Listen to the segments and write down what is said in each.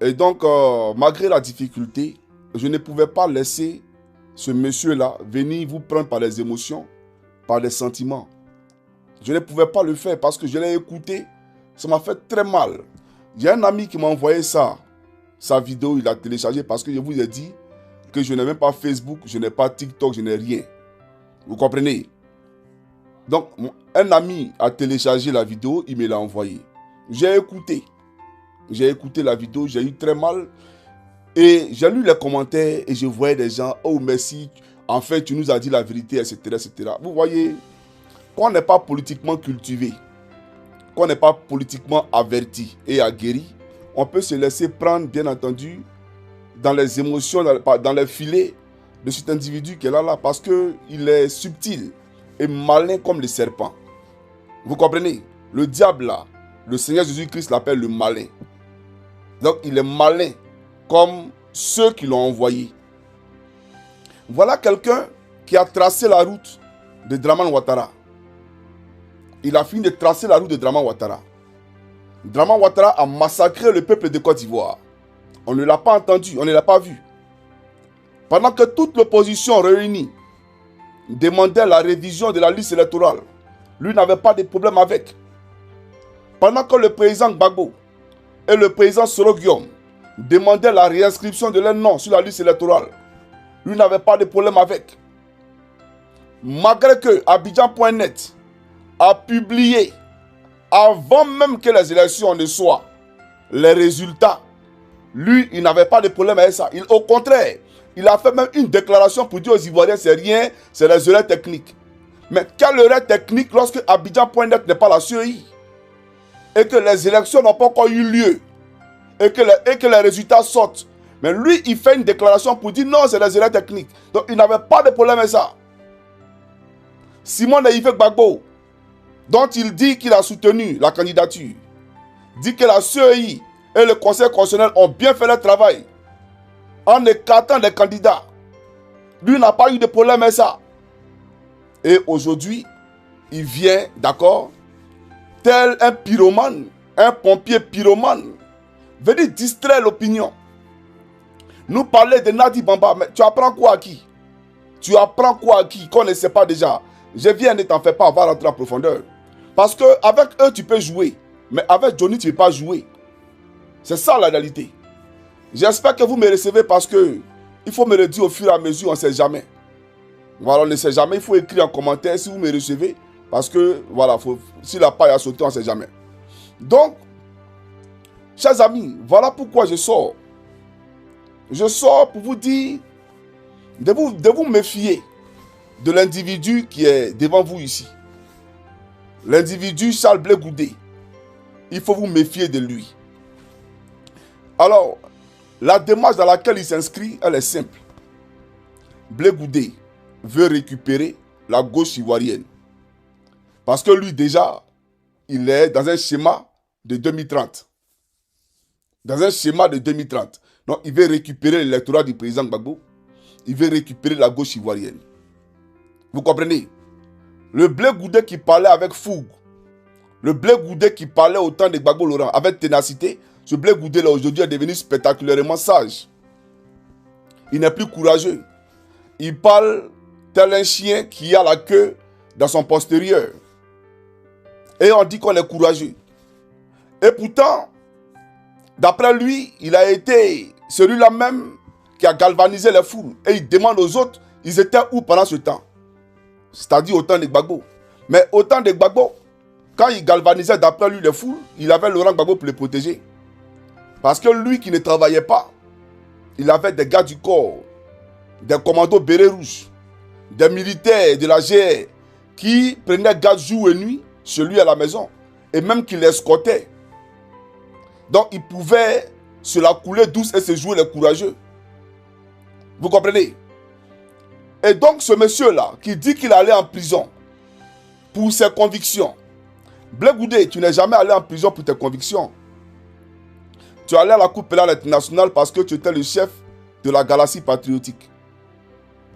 Et donc, malgré la difficulté, je ne pouvais pas laisser ce monsieur-là venir vous prendre par les émotions, par les sentiments. Je ne pouvais pas le faire parce que je l'ai écouté. Ça m'a fait très mal. Il y a un ami qui m'a envoyé ça. Sa vidéo, il a téléchargé parce que je vous ai dit que je n'ai même pas Facebook, je n'ai pas TikTok, je n'ai rien. Vous comprenez? Donc, un ami a téléchargé la vidéo, il me l'a envoyé. J'ai écouté. J'ai écouté la vidéo, j'ai eu très mal. Et j'ai lu les commentaires et je voyais des gens, oh merci, enfin tu nous as dit la vérité, etc. etc. Vous voyez, quand on n'est pas politiquement cultivé, quand on n'est pas politiquement averti et aguerri, on peut se laisser prendre, bien entendu, dans les émotions, dans les filets de cet individu qui est là, parce qu'il est subtil et malin comme le serpent. Vous comprenez? Le diable là, le Seigneur Jésus-Christ l'appelle le malin. Donc il est malin comme ceux qui l'ont envoyé. Voilà quelqu'un qui a tracé la route de Dramane Ouattara. Il a fini de tracer la route de Dramane Ouattara. Dramane Ouattara a massacré le peuple de Côte d'Ivoire. On ne l'a pas entendu, on ne l'a pas vu. Pendant que toute l'opposition réunie demandait la révision de la liste électorale, lui n'avait pas de problème avec. Pendant que le président Gbagbo et le président Soro Guillaume demandaient la réinscription de leur nom sur la liste électorale, lui n'avait pas de problème avec. Malgré que Abidjan.net a publié, avant même que les élections ne soient, les résultats, lui, il n'avait pas de problème avec ça. Au contraire, il a fait même une déclaration pour dire aux Ivoiriens, c'est rien, c'est les erreurs techniques. Mais quelle erreur technique lorsque Abidjan.net n'est pas la CEI et que les élections n'ont pas encore eu lieu et que les résultats sortent. Mais lui, il fait une déclaration pour dire non, c'est les erreurs techniques. Donc, il n'avait pas de problème avec ça. Simon Yves Gbagbo, dont il dit qu'il a soutenu la candidature, dit que la CEI et le Conseil constitutionnel ont bien fait leur travail en écartant les candidats. Lui n'a pas eu de problème avec ça. Et aujourd'hui, il vient, d'accord, tel un pyromane, un pompier pyromane, venir distraire l'opinion. Nous parler de Nadi Bamba, mais tu apprends quoi à qui? Tu apprends quoi à qui qu'on ne sait pas déjà? Je viens, ne t'en fais pas, on va rentrer en profondeur. Parce qu'avec eux, tu peux jouer. Mais avec Johnny, tu ne peux pas jouer. C'est ça la réalité. J'espère que vous me recevez parce que il faut me le dire au fur et à mesure, on ne sait jamais. Voilà, on ne sait jamais. Il faut écrire en commentaire si vous me recevez. Parce que, voilà, si la paille a sauté, on ne sait jamais. Donc, chers amis, voilà pourquoi je sors. Je sors pour vous dire de vous méfier de l'individu qui est devant vous ici. L'individu Charles Blé Goudé. Il faut vous méfier de lui. Alors, la démarche dans laquelle il s'inscrit, elle est simple. Blé Goudé veut récupérer la gauche ivoirienne. Parce que lui, déjà, il est dans un schéma de 2030. Dans un schéma de 2030. Donc, il veut récupérer l'électorat du président Gbagbo. Il veut récupérer la gauche ivoirienne. Vous comprenez? Le Blé Goudé qui parlait avec fougue, le Blé Goudé qui parlait au temps de Gbagbo Laurent avec ténacité, ce Blé Goudé là aujourd'hui est devenu spectaculairement sage. Il n'est plus courageux. Il parle tel un chien qui a la queue dans son postérieur. Et on dit qu'on est courageux. Et pourtant, d'après lui, il a été celui-là même qui a galvanisé les foules. Et il demande aux autres, ils étaient où pendant ce temps? C'est-à-dire au temps de Gbagbo. Mais au temps de Gbagbo, quand il galvanisait d'après lui les foules, il avait Laurent Gbagbo pour les protéger. Parce que lui qui ne travaillait pas, il avait des gars du corps, des commandos bérets rouges, des militaires de la GR qui prenaient garde jour et nuit chez lui à la maison et même qui l'escortaient. Donc il pouvait se la couler douce et se jouer les courageux. Vous comprenez? Et donc ce monsieur-là qui dit qu'il allait en prison pour ses convictions. Blé Goudé, tu n'es jamais allé en prison pour tes convictions. Tu es allé à la Cour pénale internationale parce que tu étais le chef de la galaxie patriotique.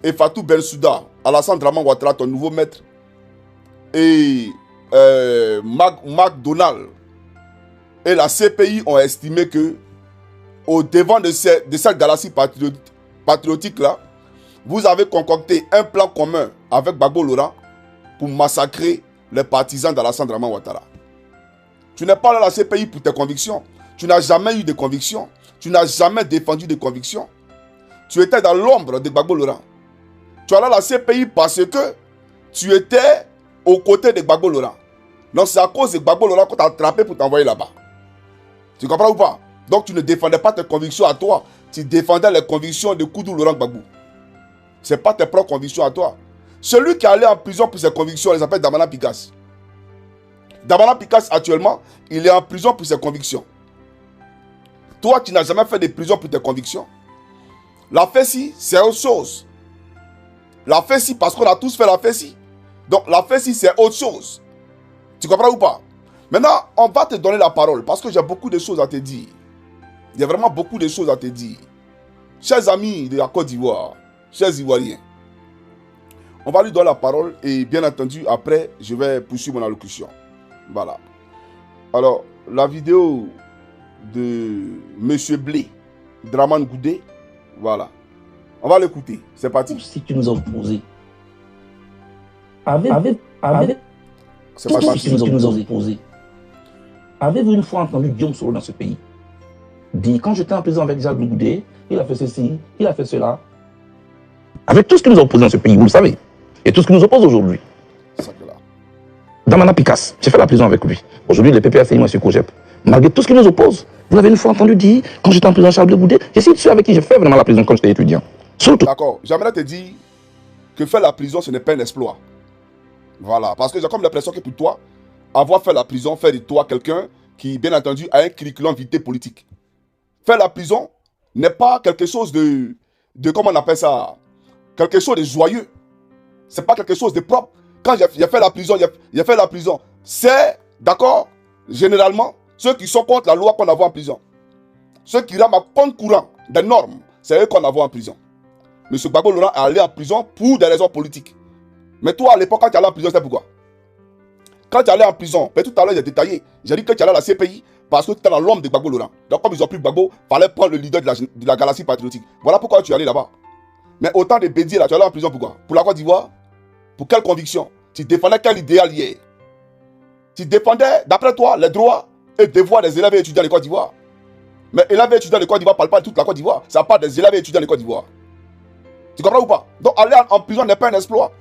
Et Fatou Bensouda, Alassane Dramane Ouattara, ton nouveau maître, et McDonald et la CPI ont estimé que au devant de cette galaxie patriotique-là, vous avez concocté un plan commun avec Gbagbo Laurent pour massacrer les partisans d'Alassane Draman Ouattara. Tu n'es pas là à la CPI pour tes convictions. Tu n'as jamais eu de convictions. Tu n'as jamais défendu de convictions. Tu étais dans l'ombre de Gbagbo Laurent. Tu es allé à la CPI parce que tu étais aux côtés de Gbagbo Laurent. Donc c'est à cause de Gbagbo Laurent qu'on t'a attrapé pour t'envoyer là-bas. Tu comprends ou pas? Donc tu ne défendais pas tes convictions à toi. Tu défendais les convictions de Koudou Laurent Gbagbo. Ce n'est pas tes propres convictions à toi. Celui qui est allé en prison pour ses convictions, il s'appelle Damana Picasse. Damana Picasse, actuellement, il est en prison pour ses convictions. Toi, tu n'as jamais fait de prison pour tes convictions. La fessie, c'est autre chose. La fessie, parce qu'on a tous fait la fessie. Donc, la fessie, c'est autre chose. Tu comprends ou pas? Maintenant, on va te donner la parole parce que j'ai beaucoup de choses à te dire. Il y a vraiment beaucoup de choses à te dire. Chers amis de la Côte d'Ivoire, chers Ivoiriens, on va lui donner la parole et bien entendu, après, je vais poursuivre mon allocution. Voilà. Alors, la vidéo de M. Blé, Draman Goudé, voilà. On va l'écouter. C'est parti. Si tu nous as opposé. C'est pas parti. Si tu nous as opposé. Avez-vous une fois entendu Guillaume Soro dans ce pays dire, quand j'étais en prison avec Jacques Goudé, il a fait ceci, il a fait cela. Avec tout ce qui nous a opposé dans ce pays, vous le savez. Et tout ce qui nous oppose aujourd'hui. Damana Picasse, j'ai fait la prison avec lui. Aujourd'hui, le PPACI, M. Kojep. Malgré tout ce qui nous oppose, vous l'avez une fois entendu dire, quand j'étais en prison Charles Goudé, j'ai cité ceux avec qui j'ai fait vraiment la prison quand j'étais étudiant. Surtout. D'accord, j'aimerais te dire que faire la prison, ce n'est pas un exploit. Voilà, parce que j'ai comme l'impression que pour toi, avoir fait la prison, fait de toi quelqu'un qui, bien entendu, a un curriculum vitae politique. Faire la prison n'est pas quelque chose de comment on appelle ça, quelque chose de joyeux. C'est pas quelque chose de propre. Quand j'ai fait la prison, j'ai fait la prison. C'est, d'accord, généralement, ceux qui sont contre la loi qu'on envoie en prison. Ceux qui rament à compte courant des normes, c'est eux qu'on envoie en prison. M. Gbagbo Laurent est allé en prison pour des raisons politiques. Mais toi, à l'époque, quand tu allais en prison, c'est pourquoi? Quand tu allais en prison, tout à l'heure, j'ai détaillé. J'ai dit que tu allais à la CPI parce que tu étais dans l'ombre de Gbagbo Laurent. Donc, comme ils ont pris Gbagbo, il fallait prendre le leader de la galaxie patriotique. Voilà pourquoi tu es allé là-bas. Mais autant de bédiers là, tu es allé en prison pourquoi? Pour la Côte d'Ivoire? Pour quelle conviction? Tu défendais quel idéal hier? Tu défendais, d'après toi, les droits et devoirs des élèves et étudiants de Côte d'Ivoire. Mais élèves et étudiants de Côte d'Ivoire ne parlent pas de toute la Côte d'Ivoire. Ça parle des élèves et étudiants de Côte d'Ivoire. Tu comprends ou pas? Donc aller en prison n'est pas un exploit.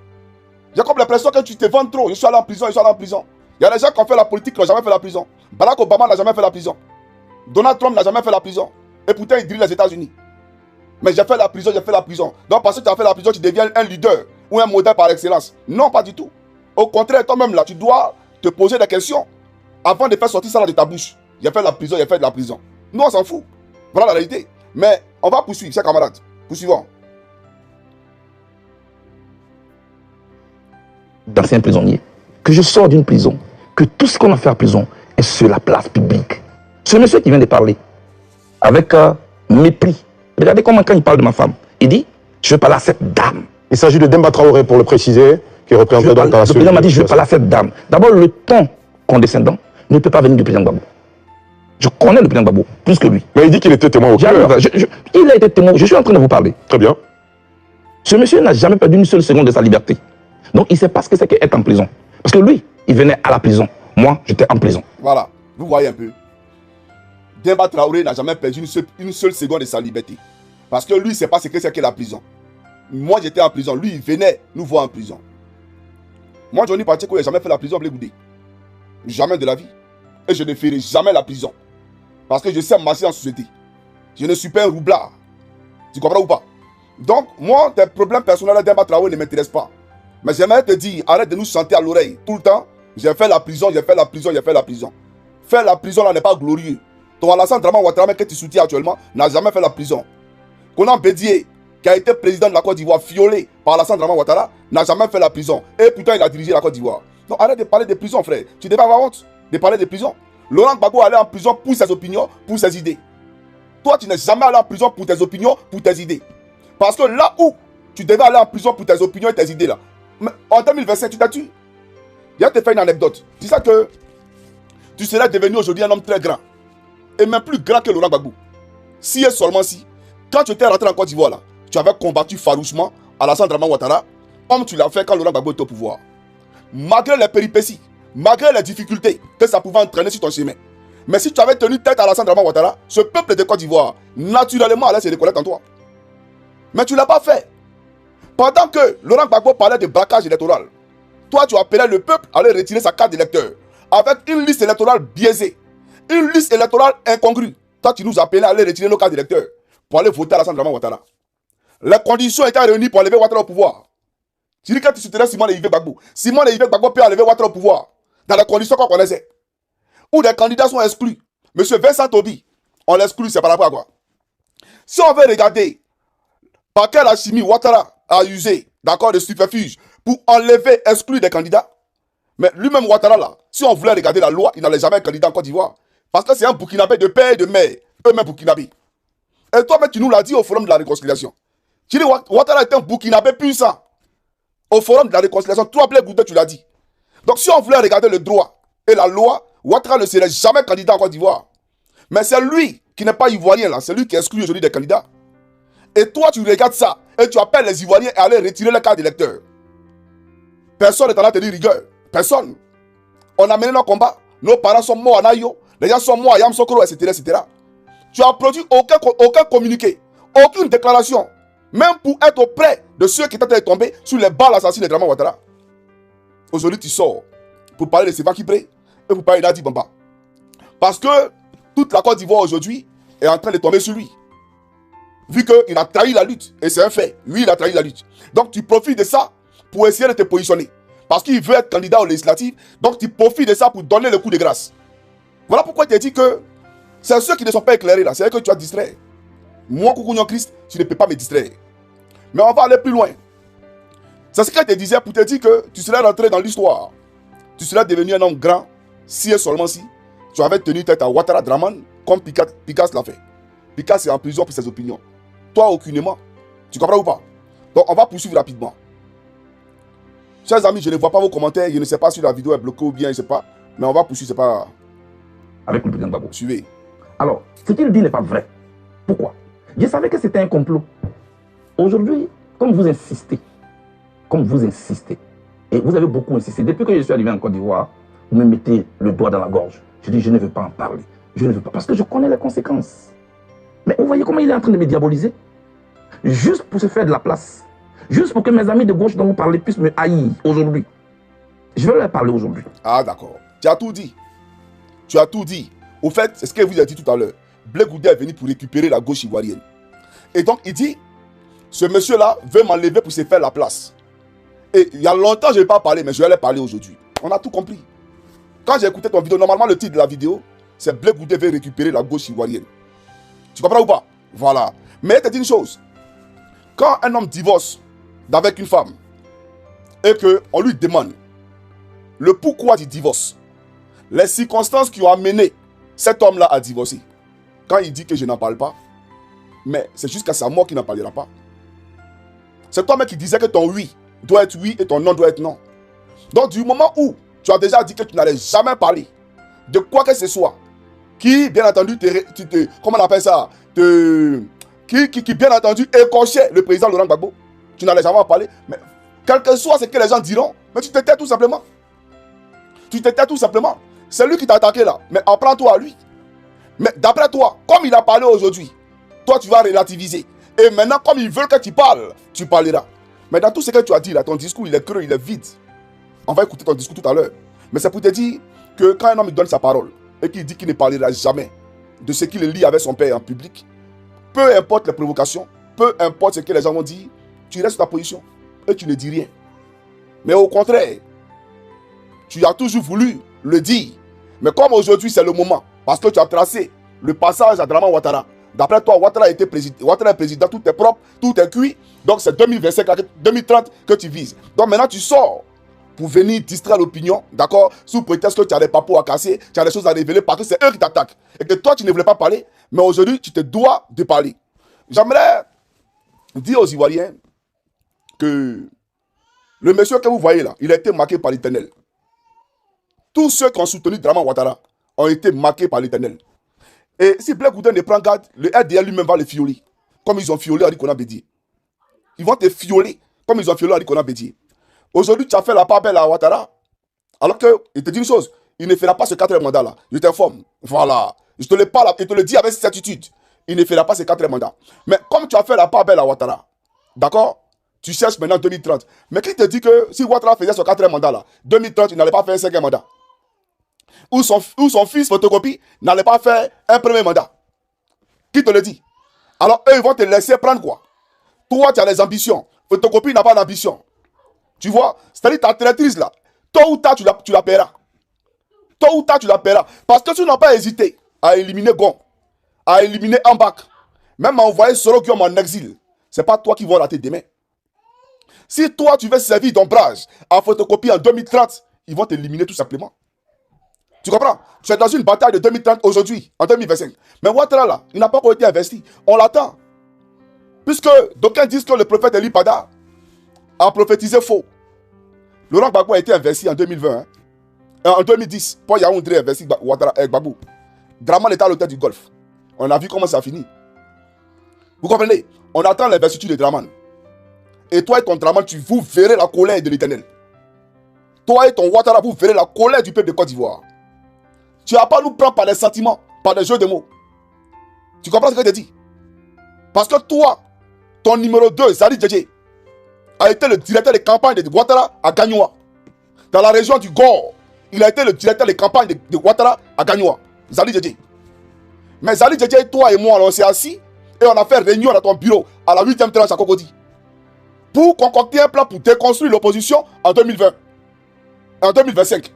J'ai comme l'impression que tu te vends trop. Je suis allé en prison, je suis allé en prison. Il y a des gens qui ont fait la politique qui n'ont jamais fait la prison. Barack Obama n'a jamais fait la prison. Donald Trump n'a jamais fait la prison. Et pourtant, il dirige les États-Unis. Mais j'ai fait la prison, j'ai fait la prison. Donc parce que tu as fait la prison, tu deviens un leader ou un modèle par excellence. Non, pas du tout. Au contraire, toi-même là, tu dois te poser des questions avant de faire sortir ça de ta bouche. J'ai fait la prison, j'ai fait de la prison. Nous, on s'en fout. Voilà la réalité. Mais on va poursuivre, chers camarades. Poursuivons. D'ancien prisonnier, que je sors d'une prison, que tout ce qu'on a fait à prison est sur la place publique. Ce monsieur qui vient de parler, avec mépris, regardez comment quand il parle de ma femme, il dit, je veux parler à cette dame. Il s'agit de Demba Traoré pour le préciser, qui représente donc la le président m'a dit, je veux parler à cette dame. D'abord, le ton condescendant ne peut pas venir du président Gbagbo. Je connais le président Gbagbo, plus que lui. Mais il dit qu'il était témoin au cœur. Il a été témoin, je suis en train de vous parler. Très bien. Ce monsieur n'a jamais perdu une seule seconde de sa liberté. Donc il ne sait pas ce que c'est qu'être en prison. Parce que lui, il venait à la prison. Moi, j'étais en prison. Voilà, vous voyez un peu. Demba Traoré n'a jamais perdu une seule seconde de sa liberté. Parce que lui, il ne sait pas ce que c'est que la prison. Moi, j'étais en prison. Lui, il venait nous voir en prison. Moi, Johnny Pacheco, il n'a jamais fait la prison, Blé Goudé. Jamais de la vie. Et je ne ferai jamais la prison. Parce que je sais marcher en société. Je ne suis pas un roublard. Tu comprends ou pas? Donc, moi, tes problèmes personnels à Demba Traoré ne m'intéressent pas. Mais j'aimerais te dire, arrête de nous chanter à l'oreille tout le temps. J'ai fait la prison, j'ai fait la prison, j'ai fait la prison. Faire la prison là n'est pas glorieux. Ton Alassane Draman Ouattara que tu soutiens actuellement n'a jamais fait la prison. Konan Bédié, qui a été président de la Côte d'Ivoire, violé par Alassane Draman Ouattara, n'a jamais fait la prison. Et pourtant, il a dirigé la Côte d'Ivoire. Donc arrête de parler de prison, frère. Tu devais avoir honte de parler de prison. Laurent Gbagbo allait en prison pour ses opinions, pour ses idées. Toi, tu n'es jamais allé en prison pour tes opinions, pour tes idées. Parce que là où tu devais aller en prison pour tes opinions et tes idées là, en 2025, tu t'as tué. Je vais te faire une anecdote. Tu sais que tu serais devenu aujourd'hui un homme très grand. Et même plus grand que Laurent Gbagbo. si et seulement si, quand tu étais rentré en Côte d'Ivoire, là, tu avais combattu farouchement Alassane Dramane Ouattara, comme tu l'as fait quand Laurent Gbagbo était au pouvoir. Malgré les péripéties, malgré les difficultés que ça pouvait entraîner sur ton chemin. Mais si tu avais tenu tête à Alassane Dramane Ouattara, ce peuple de Côte d'Ivoire, naturellement, allait se reconnaître en toi. Mais tu ne l'as pas fait. Pendant que Laurent Gbagbo parlait de braquage électoral, toi, tu appelais le peuple à aller retirer sa carte d'électeur avec une liste électorale biaisée, une liste électorale incongrue. Toi, tu nous appelais à aller retirer nos cartes d'électeurs pour aller voter Alassane Dramane Ouattara. Les conditions étaient réunies pour enlever Ouattara au pouvoir. Tu dis que tu soutenais Simon et Yves Gbagbo. Simon et Yves Gbagbo peuvent enlever Ouattara au pouvoir dans les conditions qu'on connaissait. Où des candidats sont exclus. Monsieur Vincent Tobi, on l'exclut, c'est par rapport à quoi? Si on veut regarder par quelle alchimie Ouattara a usé, d'accord, de stupéfiges pour enlever, exclure des candidats, mais lui-même Ouattara là, si on voulait regarder la loi, il n'allait jamais être candidat en Côte d'Ivoire. Parce que c'est un Burkinabé de père et de mère, eux-mêmes Burkinabé. Et toi, tu nous l'as dit au forum de la réconciliation. Tu dis Ouattara est un Burkinabé puissant. Au forum de la réconciliation, toi, Blé Goudé, tu l'as dit. Donc si on voulait regarder le droit et la loi, Ouattara ne serait jamais candidat en Côte d'Ivoire. Mais c'est lui qui n'est pas ivoirien là, c'est lui qui exclut aujourd'hui des candidats. Et toi, tu regardes ça et tu appelles les Ivoiriens à aller retirer les cartes d'électeurs. Personne n'est en train de te dire rigueur. Personne. On a mené nos combats. Nos parents sont morts à Nayo. Les gens sont morts à Yamsokoro, etc., etc. Tu n'as produit aucun communiqué, aucune déclaration, même pour être auprès de ceux qui étaient tombés sous les balles assassines de Dramane Ouattara. Aujourd'hui, tu sors pour parler de Séva Kipré et pour parler d'Adi Bamba. Parce que toute la Côte d'Ivoire aujourd'hui est en train de tomber sur lui. Vu qu'il a trahi la lutte. Et c'est un fait. Oui, il a trahi la lutte. Donc tu profites de ça pour essayer de te positionner. Parce qu'il veut être candidat aux législatives. Donc tu profites de ça pour donner le coup de grâce. Voilà pourquoi tu as dit que c'est ceux qui ne sont pas éclairés là. C'est que tu as distrait. Moi, Koukounion Christ, tu ne peux pas me distraire. Mais on va aller plus loin. C'est ce qu'elle te disait pour te dire que tu serais rentré dans l'histoire. Tu serais devenu un homme grand si et seulement si tu avais tenu tête à Ouattara Dramane comme Picasso l'a fait. Picasso est en prison pour ses opinions. Toi, aucunement. Tu comprends ou pas? Donc, on va poursuivre rapidement. Chers amis, je ne vois pas vos commentaires. Je ne sais pas si la vidéo est bloquée ou bien, je ne sais pas. Mais on va poursuivre, c'est pas... Avec le président Gbagbo. Suivez. Alors, ce qu'il dit n'est pas vrai. Pourquoi? Je savais que c'était un complot. Aujourd'hui, comme vous insistez, et vous avez beaucoup insisté, depuis que je suis arrivé en Côte d'Ivoire, vous me mettez le doigt dans la gorge. Je dis, je ne veux pas en parler. Je ne veux pas, parce que je connais les conséquences. Mais vous voyez comment il est en train de me diaboliser? Juste pour se faire de la place. Juste pour que mes amis de gauche dont vous parlez puissent me haïr aujourd'hui. Je vais leur parler aujourd'hui. Ah, d'accord. Tu as tout dit. Tu as tout dit. Au fait, c'est ce que vous avez dit tout à l'heure. Blé Goudé est venu pour récupérer la gauche ivoirienne. Et donc, il dit, ce monsieur-là veut m'enlever pour se faire la place. Et il y a longtemps, je n'ai pas parlé, mais je vais aller parler aujourd'hui. On a tout compris. Quand j'ai écouté ton vidéo, normalement, le titre de la vidéo, c'est Blé Goudé veut récupérer la gauche ivoirienne. Tu comprends ou pas? Voilà. Mais je te dis une chose. Quand un homme divorce avec une femme et qu'on lui demande le pourquoi du divorce, les circonstances qui ont amené cet homme-là à divorcer, quand il dit que je n'en parle pas, mais c'est jusqu'à sa mort qu'il n'en parlera pas. C'est toi-même qui disais que ton oui doit être oui et ton non doit être non. Donc du moment où tu as déjà dit que tu n'allais jamais parler de quoi que ce soit, qui, bien entendu, comment on appelle ça, qui bien entendu, écorchait le président Laurent Gbagbo. Tu n'allais jamais en parler. Mais quel que soit ce que les gens diront, mais tu te tais tout simplement. Tu te tais tout simplement. C'est lui qui t'a attaqué là. Mais apprends-toi à lui. Mais d'après toi, comme il a parlé aujourd'hui, toi tu vas relativiser. Et maintenant, comme ils veulent que tu parles, tu parleras. Mais dans tout ce que tu as dit là, ton discours il est creux, il est vide. On va écouter ton discours tout à l'heure. Mais c'est pour te dire que quand un homme donne sa parole, et qu'il dit qu'il ne parlera jamais de ce qu'il lit avec son père en public, peu importe les provocations, peu importe ce que les gens vont dire, tu restes sur ta position et tu ne dis rien. Mais au contraire, tu as toujours voulu le dire. Mais comme aujourd'hui c'est le moment, parce que tu as tracé le passage à Dramane Ouattara, d'après toi, Ouattara est président, tout est propre, tout est cuit, donc c'est 2025, 2030 que tu vises. Donc maintenant tu sors pour venir distraire l'opinion, d'accord, sous prétexte que tu as des papos à casser, tu as des choses à révéler parce que c'est eux qui t'attaquent. Et que toi, tu ne voulais pas parler, mais aujourd'hui, tu te dois de parler. J'aimerais dire aux Ivoiriens que le monsieur que vous voyez là, il a été marqué par l'Éternel. Tous ceux qui ont soutenu Dramane Ouattara ont été marqués par l'Éternel. Et si Black Goudin ne prend garde, le RDL lui-même va le fioler. Comme ils ont fiolé Arikona Bédié. Ils vont te fioler comme ils ont fiolé Arikona Bédié. Aujourd'hui, tu as fait la part belle à Ouattara. Alors que, il te dit une chose, il ne fera pas ce 4e mandat-là. Je t'informe. Voilà. Je te le parle et te le dis avec certitude. Il ne fera pas ce 4e mandat. Mais comme tu as fait la part belle à Ouattara, d'accord? Tu cherches maintenant 2030. Mais qui te dit que si Ouattara faisait son 4e mandat-là, 2030, il n'allait pas faire un 5e mandat? Ou son fils photocopie n'allait pas faire un premier mandat? Qui te le dit? Alors eux, ils vont te laisser prendre quoi? Toi, tu as les ambitions. Photocopie n'a pas d'ambition. Tu vois? C'est-à-dire ta traîtrise là. Tôt ou tard, tu la paieras. Tôt ou tard, tu la paieras. Parce que tu n'as pas hésité à éliminer Gon, à éliminer Ambak, même à envoyer Soro Guillaume en exil. C'est pas toi qui vas rater demain. Si toi, tu veux servir d'ombrage en photocopie en 2030, ils vont t'éliminer tout simplement. Tu comprends? Tu es dans une bataille de 2030 aujourd'hui, en 2025. Mais Ouattara là, il n'a pas encore été investi. On l'attend. Puisque d'aucuns disent que le prophète Eli Pada a prophétisé faux. Laurent Gbagbo a été investi en 2020. Hein. En 2010, Paul Yaoundé a investi Ouattara Gbagbo. Draman est à l'hôtel du Golfe. On a vu comment ça a fini. Vous comprenez? On attend l'investiture de Draman. Et toi et ton Draman, vous verrez la colère de l'Éternel. Toi et ton Ouattara, vous verrez la colère du peuple de Côte d'Ivoire. Tu n'as pas nous prendre par des sentiments, par des jeux de mots. Tu comprends ce que je te dis? Parce que toi, ton numéro 2, Zali Djedje, a été le directeur de campagne de Ouattara à Gagnoua. Dans la région du Gore, il a été le directeur de campagne de Ouattara à Gagnoua. Zali Djedje. Mais Zali Djedje, toi et moi, on s'est assis et on a fait réunion dans ton bureau à la 8e tranche à Cocody pour concocter un plan pour déconstruire l'opposition en 2020. En 2025.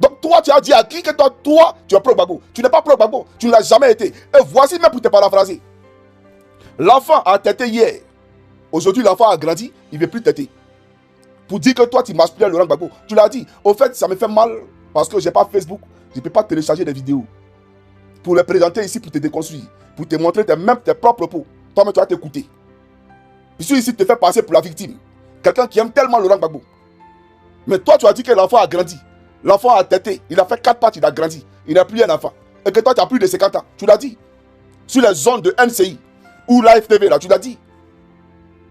Donc toi, tu as dit à qui que toi, tu es pro-Gbagbo. Tu n'es pas pro-Gbagbo. Tu ne l'as jamais été. Et voici même pour te paraphraser. L'enfant a têté hier. Aujourd'hui, l'enfant a grandi. Il ne veut plus têter. Pour dire que toi, tu m'aspires Laurent Gbagbo. Tu l'as dit. Au fait, ça me fait mal parce que je n'ai pas Facebook. Je ne peux pas télécharger des vidéos. Pour les présenter ici, pour te déconstruire. Pour te montrer même tes propres propos. Toi-même, tu vas t'écouter. Je suis ici, te faire passer pour la victime. Quelqu'un qui aime tellement Laurent Gbagbo. Mais toi, tu as dit que l'enfant a grandi. L'enfant a têté. Il a fait 4 pattes, il a grandi. Il n'a plus un enfant. Et que toi, tu as plus de 50 ans. Tu l'as dit. Sur les zones de NCI. Ou Live TV, là, tu l'as dit.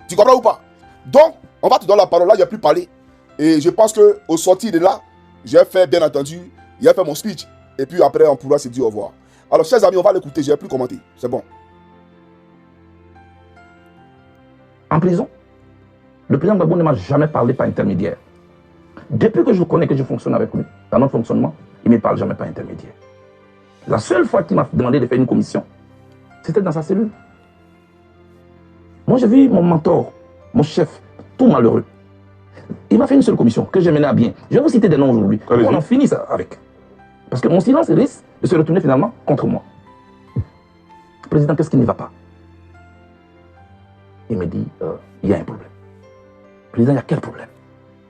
Tu comprends ou pas? Donc, on va te donner la parole. Là, je n'ai plus parlé. Et je pense qu'au sortir de là, j'ai fait, bien entendu, j'ai fait mon speech. Et puis après, on pourra se dire au revoir. Alors, chers amis, on va l'écouter. Je n'ai plus commenté. C'est bon. En prison, le président Gbagbo ne m'a jamais parlé par intermédiaire. Depuis que je connais, que je fonctionne avec lui, dans notre fonctionnement, il ne me parle jamais par intermédiaire. La seule fois qu'il m'a demandé de faire une commission, c'était dans sa cellule. Moi, j'ai vu mon mentor, mon chef, tout malheureux. Il m'a fait une seule commission que j'ai menée à bien. Je vais vous citer des noms aujourd'hui. On en finit ça avec. Parce que mon silence risque de se retourner finalement contre moi. Président, qu'est-ce qui ne va pas? Il me dit, il y a un problème. Président, il y a quel problème?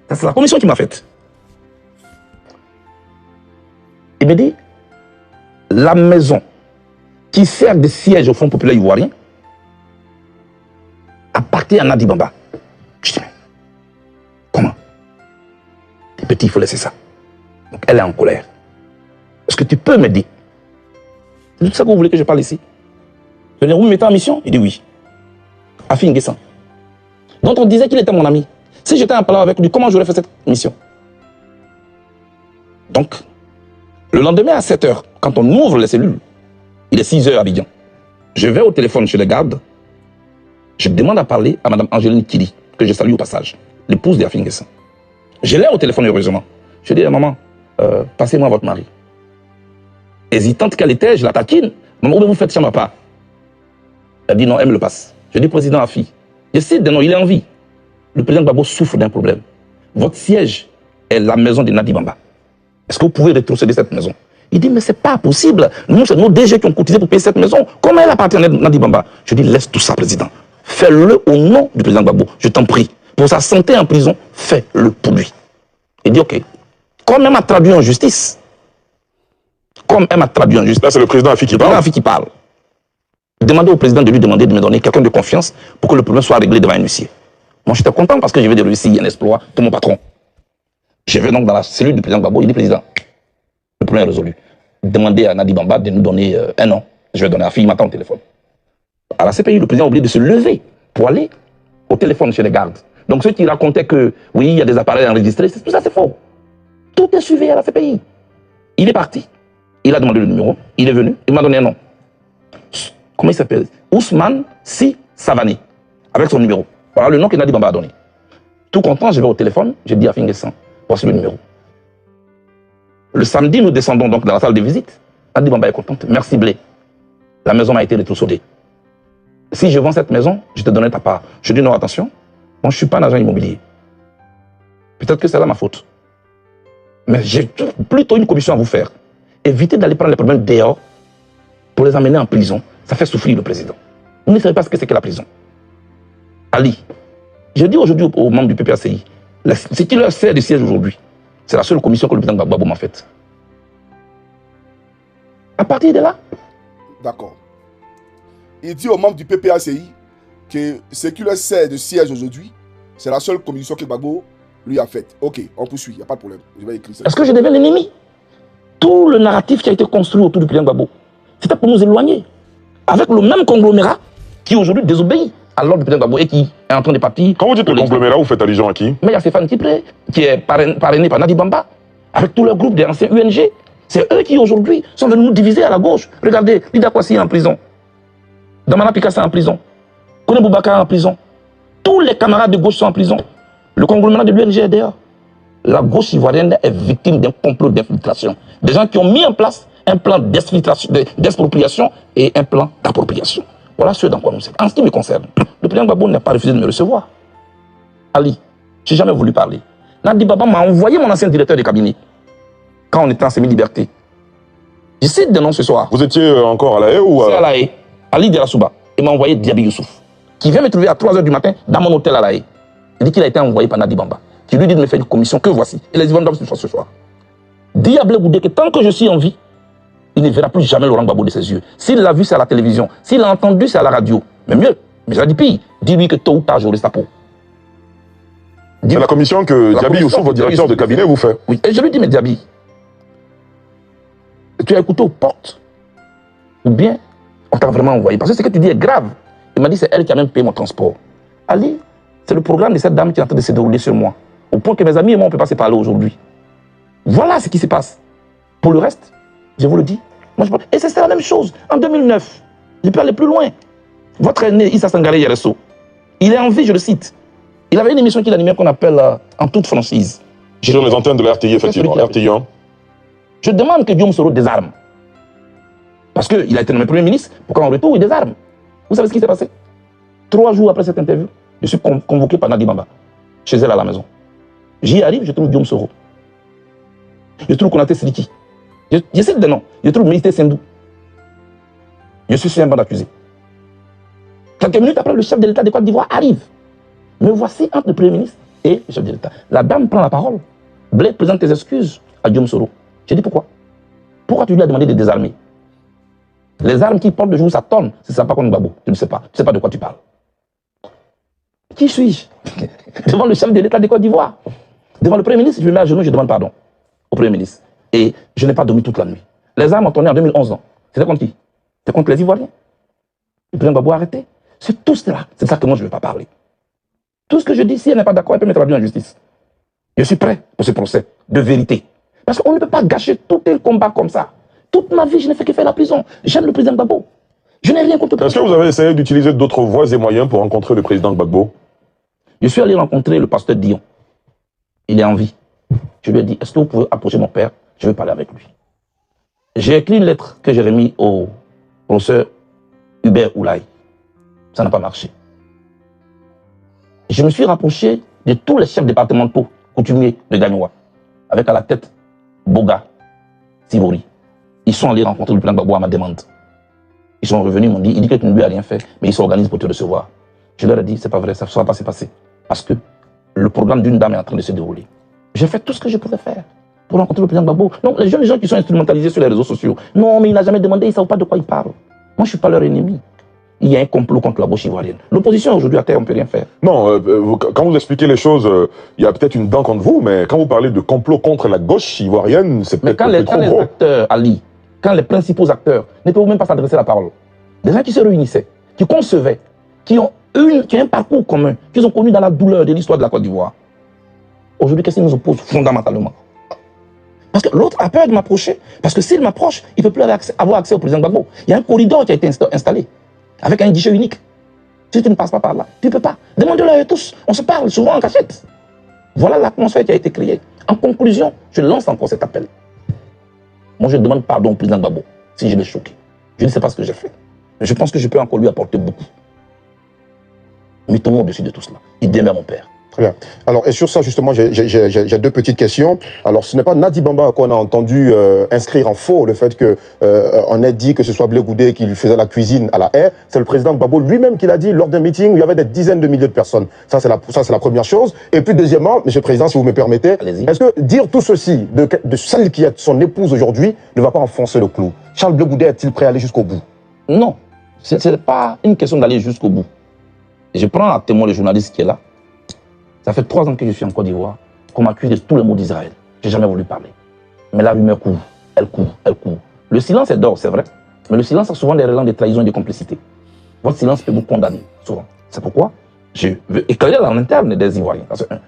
Ça, c'est la commission qui m'a faite. Il me dit, la maison qui sert de siège au Front populaire ivoirien appartient à Nadi Bamba. Je dis, mais comment? Les petits, il faut laisser ça. Donc elle est en colère. Est-ce que tu peux me dire? C'est tout ça que vous voulez que je parle ici? Je dis, vous me mettez en mission? Il dit oui. Afi Nguessan, dont on disait qu'il était mon ami. Si j'étais en parlant avec lui, comment j'aurais fait cette mission? Donc, le lendemain à 7 h, quand on ouvre les cellules, il est 6 h à Abidjan. Je vais au téléphone chez les gardes, je demande à parler à Mme Angéline Kili, que je salue au passage, l'épouse d'Afi Nguessan. Je l'ai au téléphone heureusement. Je dis à maman, passez-moi votre mari. Hésitante qu'elle était, je la taquine. Maman, où vous faites ça, ma part? Elle dit non, elle me le passe. Je dis président Afi, je sais, non, il est en vie. Le président Gbagbo souffre d'un problème. Votre siège est la maison de Nadi Bamba. Est-ce que vous pouvez rétrocéder cette maison? Il dit, mais c'est pas possible. Nous, c'est nos DG qui ont cotisé pour payer cette maison. Comment elle appartient à Nadi Bamba? Je dis, laisse tout ça, président. Fais-le au nom du président Gbagbo. Je t'en prie. Pour sa santé en prison, fais-le pour lui. Il dit, ok. Comme elle m'a traduit en justice. Comme elle m'a traduit en justice. Là, c'est le président Afi qui parle. Afi qui parle. Demandez au président de lui demander de me donner quelqu'un de confiance pour que le problème soit réglé devant un huissier. Moi, j'étais content parce que je vais de réussir un exploit pour mon patron. Je vais donc dans la cellule du président Gbagbo, il dit, président, le problème est résolu. demandé à Nadi Bamba de nous donner un an. Je vais donner à fille, il m'attend au téléphone. À la CPI, le président a oublié de se lever pour aller au téléphone chez les gardes. Donc ceux qui racontaient que, oui, il y a des appareils enregistrés, tout ça c'est faux. Tout est suivi à la CPI. Il est parti, il a demandé le numéro, il est venu, il m'a donné un nom. Comment il s'appelle? Ousmane Si Savané, avec son numéro. Voilà le nom que Nadi Bamba a donné. Tout content, je vais au téléphone, je dis à Fingessan, voici le numéro. Le samedi, nous descendons donc dans la salle de visite. Nadi Bamba est contente. Merci Blé. La maison m'a été rétrocédée. Si je vends cette maison, je te donnerai ta part. Je dis non, attention, moi je ne suis pas un agent immobilier. Peut-être que c'est là ma faute. Mais j'ai plutôt une commission à vous faire. Évitez d'aller prendre les problèmes dehors pour les amener en prison. Ça fait souffrir le président. Vous ne savez pas ce que c'est que la prison. Ali, je dis aujourd'hui aux membres du PPACI, ce qui leur sert de siège aujourd'hui, c'est la seule commission que le président Gbagbo m'a faite. À partir de là. D'accord. Il dit aux membres du PPACI que ce qui leur sert de siège aujourd'hui, c'est la seule commission que Gbagbo lui a faite. Ok, on poursuit, il n'y a pas de problème. Je vais écrire ça. Est-ce que je deviens l'ennemi? Tout le narratif qui a été construit autour du président Gbagbo, c'était pour nous éloigner. Avec le même conglomérat qui aujourd'hui désobéit à l'ordre du président Gbagbo et qui est en train de partir. Quand vous dites le conglomérat, vous faites allusion à qui? Mais il y a Stéphane Kipré, qui est parrainé par Nadi Bamba, avec tout le groupe des anciens UNG. C'est eux qui aujourd'hui sont venus nous diviser à la gauche. Regardez, Lida Kwasi est en prison. Damana Pikassa est en prison. Kone Boubacar est en prison. Tous les camarades de gauche sont en prison. Le conglomérat de l'UNG est dehors. La gauche ivoirienne est victime d'un complot d'infiltration. Des gens qui ont mis en place un plan d'expropriation et un plan d'appropriation. Voilà ce dans quoi nous sommes. En ce qui me concerne, le président Gbagbo n'a pas refusé de me recevoir. Ali, je n'ai jamais voulu parler. Nadi Bamba m'a envoyé mon ancien directeur de cabinet quand on était en semi-liberté. Je cite des noms ce soir. Vous étiez encore à La Haye ou à La Haye, Ali Derasouba. Il m'a envoyé Diaby Youssouf, qui vient me trouver à 3h du matin dans mon hôtel à La Haye. Il dit qu'il a été envoyé par Nadi Bamba, qui lui dit de me faire une commission que voici. Et les Yvonne doivent ce soir. Diable Goudé que tant que je suis en vie, il ne verra plus jamais Laurent Gbagbo de ses yeux. S'il l'a vu, c'est à la télévision. S'il l'a entendu, c'est à la radio. Mais mieux, mais je dis pire, dis-lui que tôt ou tard, j'aurai sa peau. C'est la commission que Diaby Youssouf, votre directeur de cabinet, vous fait. Oui, et je lui dis, mais Diaby, tu as écouté aux portes? Ou bien, on t'a vraiment envoyé? Parce que ce que tu dis est grave. Il m'a dit, c'est elle qui a même payé mon transport. Ali, c'est le programme de cette dame qui est en train de se dérouler sur moi. Au point que mes amis et moi, on ne peut pas se parler aujourd'hui. Voilà ce qui se passe. Pour le reste, je vous le dis. Moi, et c'est la même chose. En 2009, je peux aller plus loin. Votre aîné, Issa Sangaré Yereso, il est en vie, je le cite. Il avait une émission qu'il animait qu'on appelle En toute franchise. Sur les antennes de la RTI, effectivement. RTI 1. Je demande que Guillaume Soro désarme. Parce qu'il a été nommé Premier ministre, pour qu'en retour, il désarme. Vous savez ce qui s'est passé? 3 jours après cette interview, je suis convoqué par Nadi Bamba, chez elle à la maison. J'y arrive, je trouve Guillaume Soro. Je trouve Konaté Sidiki. Je cite des noms. Je trouve Méité Sendou. Je suis sur un banc d'accusés. Quelques minutes après, le chef de l'État de Côte d'Ivoire arrive. Me voici entre le Premier ministre et le chef de l'État. La dame prend la parole. Blé, présente tes excuses à Guillaume Soro. J'ai dit pourquoi? Pourquoi tu lui as demandé de désarmer? Les armes qui portent de jour, ça tonne. Ce ne sera pas comme Gbagbo. Tu ne sais pas. Tu ne sais pas de quoi tu parles. Qui suis-je? Devant le chef de l'État de Côte d'Ivoire. Devant le Premier ministre, je me mets à genoux, je demande pardon au Premier ministre. Et je n'ai pas dormi toute la nuit. Les armes ont tourné en 2011 ans. C'était contre qui? C'était contre les Ivoiriens. Le président Gbagbo a arrêté. C'est tout cela. C'est ça que moi je ne veux pas parler. Tout ce que je dis, si elle n'est pas d'accord, elle peut me traduire en justice. Je suis prêt pour ce procès de vérité. Parce qu'on ne peut pas gâcher tout un combat comme ça. Toute ma vie, je n'ai fait que faire la prison. J'aime le président Gbagbo. Je n'ai rien contre. Est-ce que vous avez essayé d'utiliser d'autres voies et moyens pour rencontrer le président Gbagbo? Je suis allé rencontrer le pasteur Dion. Il est en vie. Je lui ai dit, est-ce que vous pouvez approcher mon père? Je veux parler avec lui. J'ai écrit une lettre que j'ai remise au professeur Hubert Oulaye. Ça n'a pas marché. Je me suis rapproché de tous les chefs départementaux coutumiers de Gagnoua, avec à la tête Boga, Sivori. Ils sont allés rencontrer le président Gbagbo à ma demande. Ils sont revenus, ils m'ont dit, il dit que tu ne lui as rien fait, mais ils s'organisent pour te recevoir. Je leur ai dit, c'est pas vrai, ça ne sera pas se passer. Parce que le programme d'une dame est en train de se dérouler. J'ai fait tout ce que je pouvais faire pour rencontrer le président Gbagbo. Donc les jeunes gens qui sont instrumentalisés sur les réseaux sociaux, non, mais il n'a jamais demandé, ils ne savent pas de quoi ils parlent. Moi, je ne suis pas leur ennemi. Il y a un complot contre la gauche ivoirienne. L'opposition aujourd'hui à terre, on ne peut rien faire. Non, quand vous expliquez les choses, il y a peut-être une dent contre vous, mais quand vous parlez de complot contre la gauche ivoirienne, c'est peut-être quand les acteurs, Ali, quand les principaux acteurs ne peuvent même pas s'adresser la parole. Des gens qui se réunissaient, qui concevaient, qui ont un parcours commun, qu'ils ont connu dans la douleur de l'histoire de la Côte d'Ivoire. Aujourd'hui, qu'est-ce qui nous oppose fondamentalement? Parce que l'autre a peur de m'approcher. Parce que s'il m'approche, il ne peut plus avoir accès au président Gbagbo. Il y a un corridor qui a été installé, avec un guichet unique. Si tu ne passes pas par là, tu ne peux pas. Demandez-le à eux tous. On se parle souvent en cachette. Voilà l'atmosphère qui a été créée. En conclusion, je lance encore cet appel. Moi, je demande pardon au président Gbagbo si je l'ai choqué. Je ne sais pas ce que j'ai fait. Mais je pense que je peux encore lui apporter beaucoup. Mettons-nous au-dessus de tout cela. Il demeure mon père. Très bien. Alors, et sur ça, justement, j'ai deux petites questions. Alors, ce n'est pas Nadi Bamba qu'on a entendu inscrire en faux le fait qu'on ait dit que ce soit Blé Goudé qui lui faisait la cuisine à la haie. C'est le président Gbagbo lui-même qui l'a dit lors d'un meeting où il y avait des dizaines de milliers de personnes. Ça, c'est la première chose. Et puis, deuxièmement, Monsieur le Président, si vous me permettez, est-ce que dire tout ceci de celle qui est son épouse aujourd'hui ne va pas enfoncer le clou? Charles Blé Goudé est-il prêt à aller jusqu'au bout? Non. Ce n'est pas une question d'aller jusqu'au bout. Je prends à témoin le journaliste qui est là. Ça fait 3 ans que je suis en Côte d'Ivoire, qu'on m'accuse de tous les maux d'Israël. Je n'ai jamais voulu parler. Mais la rumeur court, elle court, elle court. Le silence est d'or, c'est vrai, mais le silence a souvent des relents de trahison et de complicité. Votre silence peut vous condamner, souvent. C'est pourquoi je veux éclairer en interne des Ivoiriens.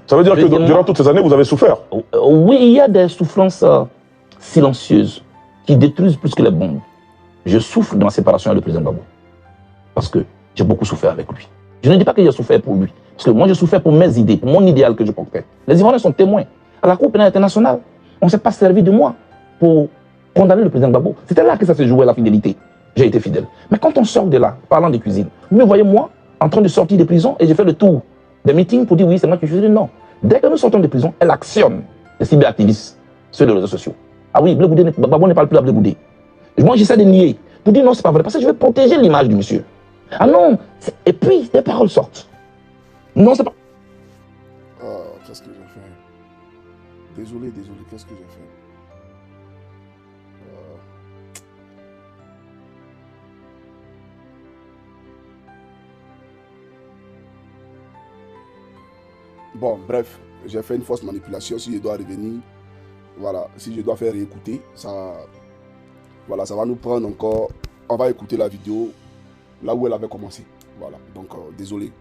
Ça veut dire que durant toutes ces années, vous avez souffert? Oui, il y a des souffrances silencieuses qui détruisent plus que les bombes. Je souffre de ma séparation avec le président Gbagbo. Parce que j'ai beaucoup souffert avec lui. Je ne dis pas que j'ai souffert pour lui. Parce que moi, je souffrais pour mes idées, pour mon idéal que je portais. Les Ivoiriens sont témoins. À la Cour pénale internationale, on ne s'est pas servi de moi pour condamner le président Gbagbo. C'était là que ça se jouait, la fidélité. J'ai été fidèle. Mais quand on sort de là, parlant de cuisine, vous me voyez moi en train de sortir de prison et j'ai fait le tour des meetings pour dire oui, c'est moi qui suis. Non. Dès que nous sortons de prison, elle actionne les cyberactivistes sur les réseaux sociaux. Ah oui, Gbagbo ne parle plus à Blé Goudé. Moi, j'essaie de nier pour dire non, c'est pas vrai. Parce que je veux protéger l'image du monsieur. Ah non. Et puis, des paroles sortent. Non, c'est pas... Qu'est-ce que j'ai fait? Désolé, qu'est-ce que j'ai fait? Bon, bref, j'ai fait une fausse manipulation. Si je dois revenir, voilà, si je dois faire réécouter, ça va nous prendre encore... On va écouter la vidéo là où elle avait commencé. Voilà, donc désolé.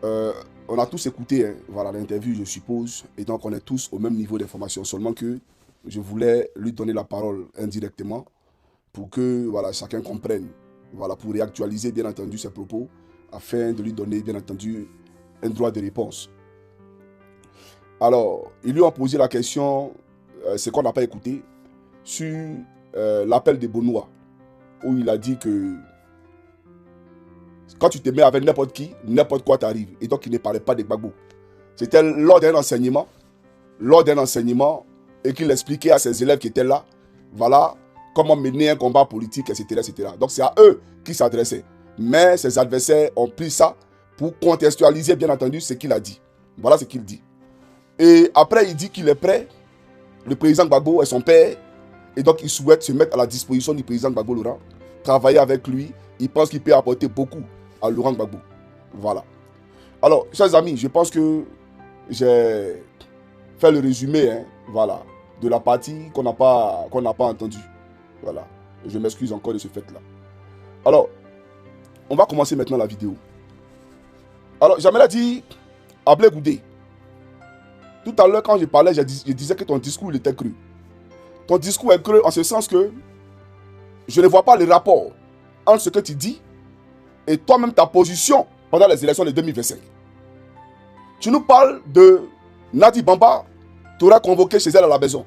On a tous écouté voilà, l'interview, je suppose, et donc on est tous au même niveau d'information, seulement que je voulais lui donner la parole indirectement pour que voilà, chacun comprenne, voilà, pour réactualiser bien entendu ses propos, afin de lui donner bien entendu un droit de réponse. Alors, ils lui ont posé la question, ce qu'on n'a pas écouté, sur l'appel de Benoît, où il a dit que quand tu te mets avec n'importe qui, n'importe quoi t'arrive. Et donc, il ne parlait pas de Gbagbo. C'était lors d'un enseignement, et qu'il expliquait à ses élèves qui étaient là, voilà, comment mener un combat politique, etc., etc. Donc, c'est à eux qu'il s'adressait. Mais ses adversaires ont pris ça pour contextualiser, bien entendu, ce qu'il a dit. Voilà ce qu'il dit. Et après, il dit qu'il est prêt, le président Gbagbo est son père, et donc il souhaite se mettre à la disposition du président Gbagbo Laurent, travailler avec lui. Il pense qu'il peut apporter beaucoup à Laurent Gbagbo. Voilà. Alors, chers amis, je pense que j'ai fait le résumé, voilà, de la partie qu'on n'a pas entendue. Voilà. Je m'excuse encore de ce fait-là. Alors, on va commencer maintenant la vidéo. Alors, j'aimerais dire à Blé Goudé, tout à l'heure, quand je parlais, je disais que ton discours il était cru. Ton discours est creux en ce sens que je ne vois pas le rapport entre ce que tu dis et toi-même ta position pendant les élections de 2025. Tu nous parles de Nadi Bamba, tu auras convoqué chez elle à la maison.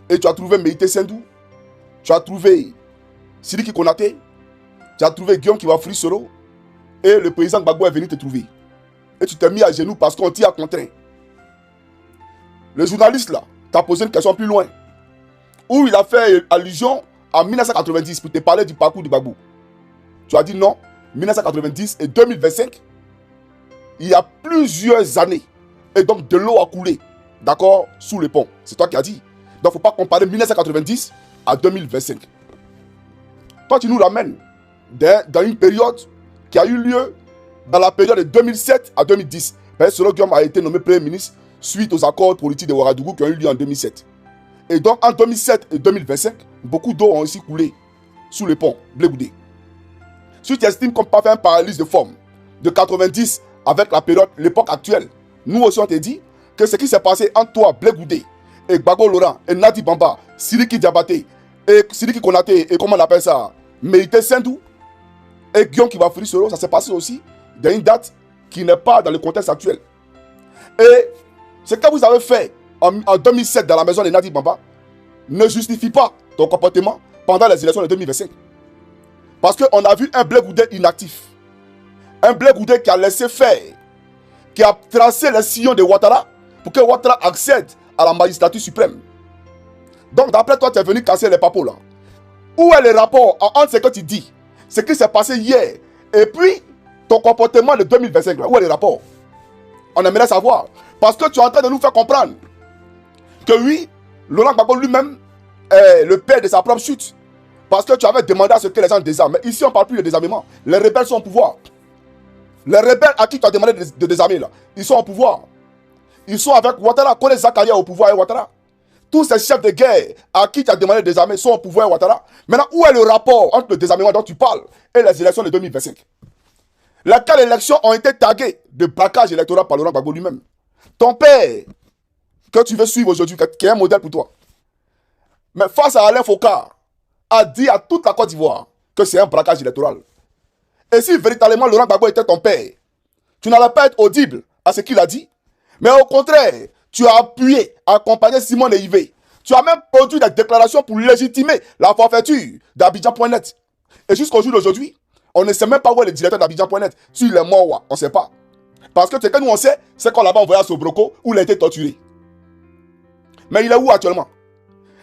Et tu as trouvé Meïté Sendou, tu as trouvé Sidiki Konaté, tu as trouvé Guillaume Kiwafri Soro, et le président Gbagbo est venu te trouver. Et tu t'es mis à genoux parce qu'on t'y a contraint. Le journaliste là t'a posé une question plus loin, où il a fait allusion en 1990 pour te parler du parcours de Gbagbo. Tu as dit non, 1990 et 2025, il y a plusieurs années. Et donc de l'eau a coulé, d'accord, sous le pont. C'est toi qui as dit. Donc il ne faut pas comparer 1990 à 2025. Toi tu nous ramènes dans une période qui a eu lieu dans la période de 2007 à 2010. Soro Guillaume a été nommé Premier ministre suite aux accords politiques de Ouagadougou qui ont eu lieu en 2007. Et donc, en 2007 et 2025, beaucoup d'eau ont aussi coulé sous le pont Blé Goudé. Si tu estimes qu'on peut faire un parallèle de forme de 90 avec la période, l'époque actuelle, nous aussi on te dit que ce qui s'est passé entre toi, Blé Goudé, et Gbagbo Laurent, et Nadi Bamba, Sidiki Diabaté, et Sidiki Konaté, et comment on appelle ça, Mérité Sendou, et Guillaume Kibafuri Soro, ça s'est passé aussi dans une date qui n'est pas dans le contexte actuel. Et ce que vous avez fait en 2007 dans la maison de Nadi Bamba ne justifie pas ton comportement pendant les élections de 2025. Parce qu'on a vu un Blé Goudé inactif. Un Blé Goudé qui a laissé faire, qui a tracé les sillons de Ouattara pour que Ouattara accède à la magistrature suprême. Donc d'après toi, tu es venu casser les papos là. Où est le rapport entre ce que tu dis, ce qui s'est passé hier, et puis ton comportement de 2025 là? Où est le rapport? On aimerait savoir. Parce que tu es en train de nous faire comprendre que oui, Laurent Gbagbo lui-même est le père de sa propre chute. Parce que tu avais demandé à ce que les gens désarment. Mais ici, on ne parle plus de désarmement. Les rebelles sont au pouvoir. Les rebelles à qui tu as demandé de désarmer, là, ils sont au pouvoir. Ils sont avec Ouattara. Connais Zakaria au pouvoir et Ouattara. Tous ces chefs de guerre à qui tu as demandé de désarmer sont au pouvoir et Ouattara. Maintenant, où est le rapport entre le désarmement dont tu parles et les élections de 2025? Lesquelles élections ont été taguées de braquage électoral par Laurent Gbagbo lui-même? Ton père, que tu veux suivre aujourd'hui, qui est un modèle pour toi. Mais face à Alain Foucault, a dit à toute la Côte d'Ivoire que c'est un braquage électoral. Et si véritablement Laurent Gbagbo était ton père, tu n'allais pas être audible à ce qu'il a dit, mais au contraire, tu as appuyé, accompagné Simon Neivé. Tu as même produit des déclarations pour légitimer la forfaiture d'Abidjan.net. Et jusqu'au jour d'aujourd'hui, on ne sait même pas où est le directeur d'Abidjan.net. S'il est mort, on ne sait pas. Parce que ce que nous on sait, c'est qu'on l'a envoyé à Sobroko où il a été torturé. Mais il est où actuellement?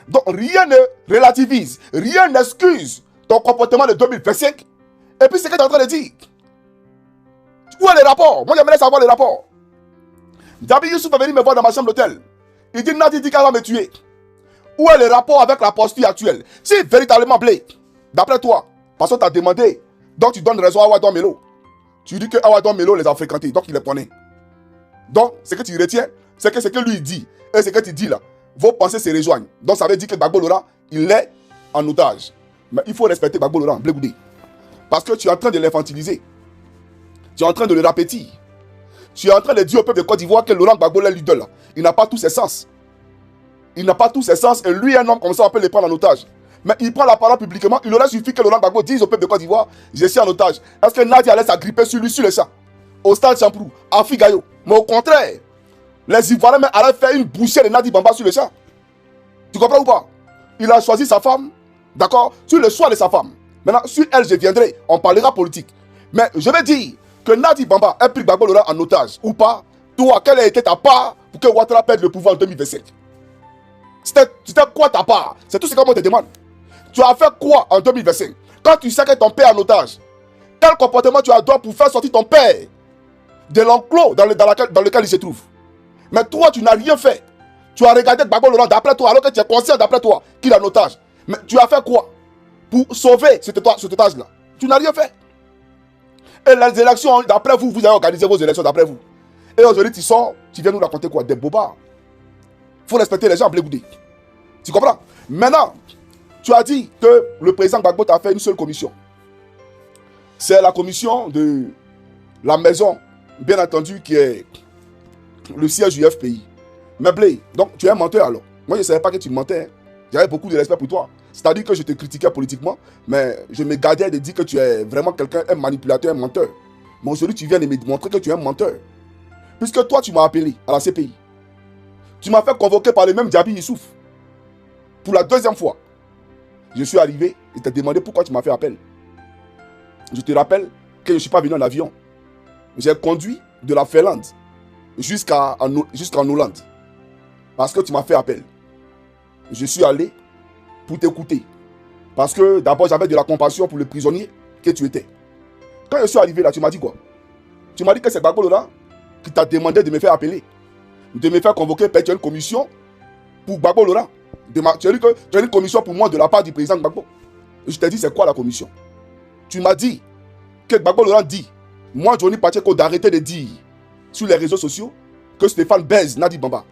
Donc rien ne relativise, rien n'excuse ton comportement de 2025. Et puis c'est ce que tu es en train de dire. Où est le rapport? Moi j'aimerais savoir le rapport. Dabi Youssouf est venu me voir dans ma chambre d'hôtel. Il dit Nadi dit qu'elle va me tuer. Où est le rapport avec la posture actuelle? Si véritablement Blé, d'après toi, parce que tu as demandé, donc tu donnes raison à Awadon Melo. Tu dis que Awadon Melo les a fréquentés, donc il les connaît. Donc ce que tu retiens, c'est que ce que lui dit et ce que tu dis là, vos pensées se rejoignent. Donc ça veut dire que Gbagbo Laurent, il est en otage. Mais il faut respecter Gbagbo Laurent, Blé Goudé. Parce que tu es en train de l'infantiliser. Tu es en train de le répéter. Tu es en train de dire au peuple de Côte d'Ivoire que Laurent Gbagbo est l'idole. Il n'a pas tous ses sens. Il n'a pas tous ses sens. Et lui, un homme comme ça, on peut le prendre en otage. Mais il prend la parole publiquement. Il aurait suffi que Laurent Gbagbo dise au peuple de Côte d'Ivoire, je suis en otage. Est-ce que Nadia allait s'agripper sur lui, sur le champ, au stade Champrou, à Figayo? Mais au contraire, les Ivoiriens même allaient faire une bouchée de Nadi Bamba sur le champ. Tu comprends ou pas? Il a choisi sa femme, d'accord, sur le choix de sa femme. Maintenant, sur elle, je viendrai, on parlera politique. Mais je vais dire que Nadi Bamba ait pris Gbagbo Laurent en otage ou pas. Toi, quelle a été ta part pour que Ouattara perde le pouvoir en 2025? C'était quoi ta part? C'est tout ce qu'on te demande. Tu as fait quoi en 2025? Quand tu sais que ton père est en otage, quel comportement tu as droit pour faire sortir ton père de l'enclos dans lequel il se trouve? Mais toi, tu n'as rien fait. Tu as regardé Gbagbo Laurent d'après toi, alors que tu es conscient d'après toi qu'il est en otage. Mais tu as fait quoi pour sauver cet otage-là? Tu n'as rien fait. Et les élections, d'après vous, vous avez organisé vos élections d'après vous. Et aujourd'hui, tu sors, tu viens nous raconter quoi? Des bobards. Il faut respecter les gens, Blé Goudé. Tu comprends? Maintenant, tu as dit que le président Gbagbo t'a fait une seule commission. C'est la commission de la maison, bien entendu, qui est le siège du FPI. Mais Blé, donc tu es un menteur alors. Moi, je ne savais pas que tu mentais. J'avais beaucoup de respect pour toi. C'est-à-dire que je te critiquais politiquement, mais je me gardais de dire que tu es vraiment quelqu'un, un manipulateur, un menteur. Mais aujourd'hui, tu viens de me montrer que tu es un menteur. Puisque toi, tu m'as appelé à la CPI. Tu m'as fait convoquer par le même Diaby Youssouf. Pour la deuxième fois. Je suis arrivé et t'ai demandé pourquoi tu m'as fait appel. Je te rappelle que je ne suis pas venu en avion. J'ai conduit de la Finlande jusqu'en Hollande. Parce que tu m'as fait appel. Je suis allé pour t'écouter. Parce que d'abord, j'avais de la compassion pour le prisonnier que tu étais. Quand je suis arrivé là, tu m'as dit quoi? Tu m'as dit que c'est Gbagbo Laurent qui t'a demandé de me faire appeler. De me faire convoquer, tu as une commission pour Gbagbo Laurent. Tu as dit que tu as une commission pour moi de la part du président Gbagbo. Je t'ai dit, c'est quoi la commission? Tu m'as dit que Gbagbo Laurent dit, moi, Johnny Pacheco, d'arrêter de dire sur les réseaux sociaux que Stéphane baise Nadi Bamba.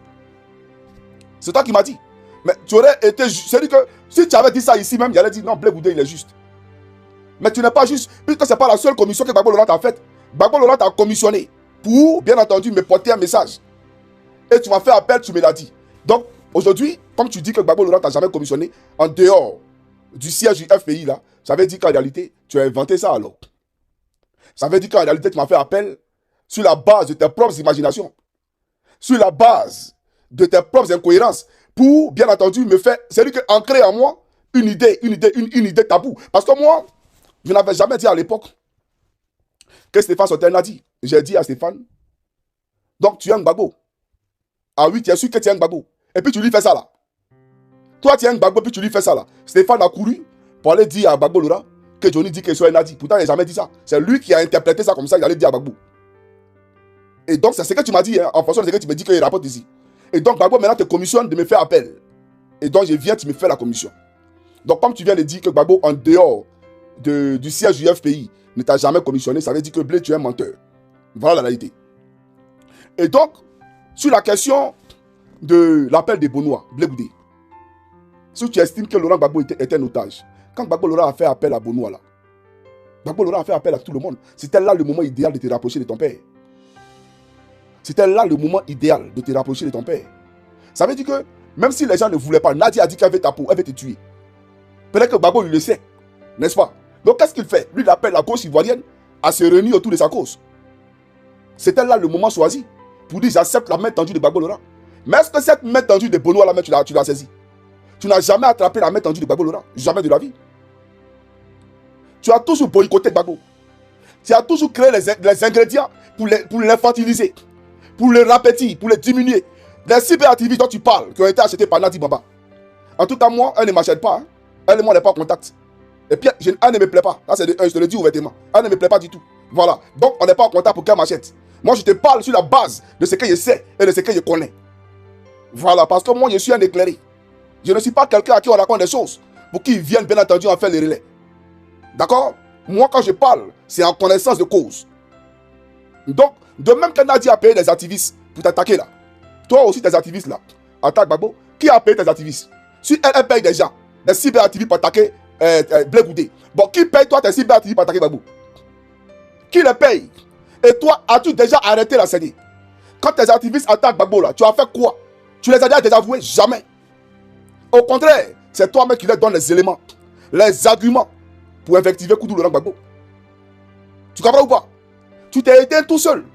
C'est toi qui m'as dit. Mais tu aurais été juste. C'est-à-dire que si tu avais dit ça ici même, il allait dire non, Blé Goudé, il est juste. Mais tu n'es pas juste, puisque ce n'est pas la seule commission que Gbagbo Laurent a faite. Gbagbo Laurent t'a commissionné pour, bien entendu, me porter un message. Et tu m'as fait appel, tu me l'as dit. Donc, aujourd'hui, comme tu dis que Gbagbo Laurent t'a jamais commissionné, en dehors du siège du FPI, là, ça veut dire qu'en réalité, tu as inventé ça alors. Ça veut dire qu'en réalité, tu m'as fait appel sur la base de tes propres imaginations, sur la base de tes propres incohérences, pour, bien entendu, me faire, c'est-à-dire que ancrer en moi une idée taboue. Parce que moi, je n'avais jamais dit à l'époque que Stéphane Sauternes a dit. J'ai dit à Stéphane, donc tu es un Gbagbo. Ah oui, tu es sûr que tu es un Gbagbo. Et puis tu lui fais ça là. Toi, tu es un Gbagbo, puis tu lui fais ça là. Stéphane a couru pour aller dire à Gbagbo Laurent que Johnny dit que c'est un Nadi. Pourtant, il n'a jamais dit ça. C'est lui qui a interprété ça comme ça, il allait dire à Gbagbo. Et donc, c'est ce que tu m'as dit, hein, en fonction de ce que tu me dis qu'il rapporte ici. Et donc, Gbagbo maintenant te commissionne de me faire appel. Et donc, je viens, tu me fais la commission. Donc, comme tu viens de dire que Gbagbo, en dehors du siège du FPI, ne t'a jamais commissionné, ça veut dire que Blé, tu es un menteur. Voilà la réalité. Et donc, sur la question de l'appel des Bonois, Blé Goudé, si tu estimes que Laurent Gbagbo était un otage, quand Gbagbo Laurent a fait appel à Bonois, là, Gbagbo Laurent a fait appel à tout le monde. C'était là le moment idéal de te rapprocher de ton père. C'était là le moment idéal de te rapprocher de ton père. Ça veut dire que, même si les gens ne voulaient pas, Nadia a dit qu'elle veut ta peau, elle veut te tuer. Peut-être que Gbagbo lui le sait, n'est-ce pas? Donc qu'est-ce qu'il fait? Lui, il appelle la cause ivoirienne à se réunir autour de sa cause. C'était là le moment choisi pour dire j'accepte la main tendue de Gbagbo Laurent. Mais est-ce que cette main tendue de Bonois, la main, tu l'as saisie? Tu n'as jamais attrapé la main tendue de Gbagbo Laurent. Jamais de la vie. Tu as toujours boycotté Gbagbo. Tu as toujours créé les ingrédients pour l'infantiliser, pour le rapetir, pour le diminuer. Les cyberactivistes dont tu parles, qui ont été achetés par Nadi Bamba. En tout cas, moi, elle ne m'achète pas. Hein. Elle et moi, on n'est pas en contact. Et puis, elle ne me plaît pas. Là, c'est je te le dis ouvertement. Elle ne me plaît pas du tout. Voilà. Donc, on n'est pas en contact pour qu'elle m'achète. Moi, je te parle sur la base de ce que je sais et de ce que je connais. Voilà. Parce que moi, je suis un éclairé. Je ne suis pas quelqu'un à qui on raconte des choses pour qu'ils viennent, bien entendu, en faire les relais. D'accord? Moi, quand je parle, c'est en connaissance de cause. Donc, de même que Nadi a payé des activistes pour t'attaquer là, toi aussi, tes activistes là, attaque Gbagbo. Qui a payé tes activistes? Si elle paye des gens, des cyberactivistes pour attaquer Blé Goudé. Bon, qui paye toi tes cyberactivistes pour attaquer Gbagbo? Qui les paye? Et toi, as-tu déjà arrêté la CENI? Quand tes activistes attaquent Gbagbo là, tu as fait quoi? Tu les as déjà désavoués? Jamais. Au contraire, c'est toi-même qui leur donne les éléments, les arguments pour invectiver Koudou Laurent Gbagbo. Tu comprends ou pas? Tu t'es éteint tout seul.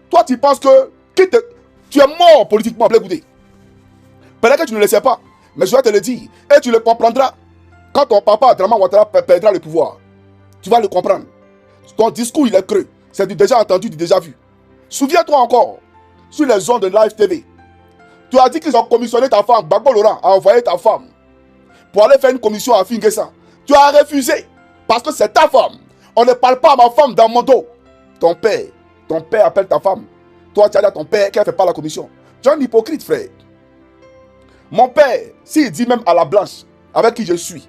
Toi, tu penses que tu es mort politiquement, Blé Goudé. Peut-être que tu ne le sais pas, mais je vais te le dire. Et tu le comprendras quand ton papa, Draman Ouattara, perdra le pouvoir. Tu vas le comprendre. Ton discours, il est creux. C'est du déjà entendu, du déjà vu. Souviens-toi encore, sur les ondes de Live TV, tu as dit qu'ils ont commissionné ta femme, Gbagbo Laurent, a envoyé ta femme pour aller faire une commission à Finguessa. Tu as refusé parce que c'est ta femme. On ne parle pas à ma femme dans mon dos. Ton père appelle ta femme. Toi, tu as dit à ton père qu'elle ne fait pas la commission. Tu es un hypocrite, frère. Mon père, s'il dit même à la blanche avec qui je suis,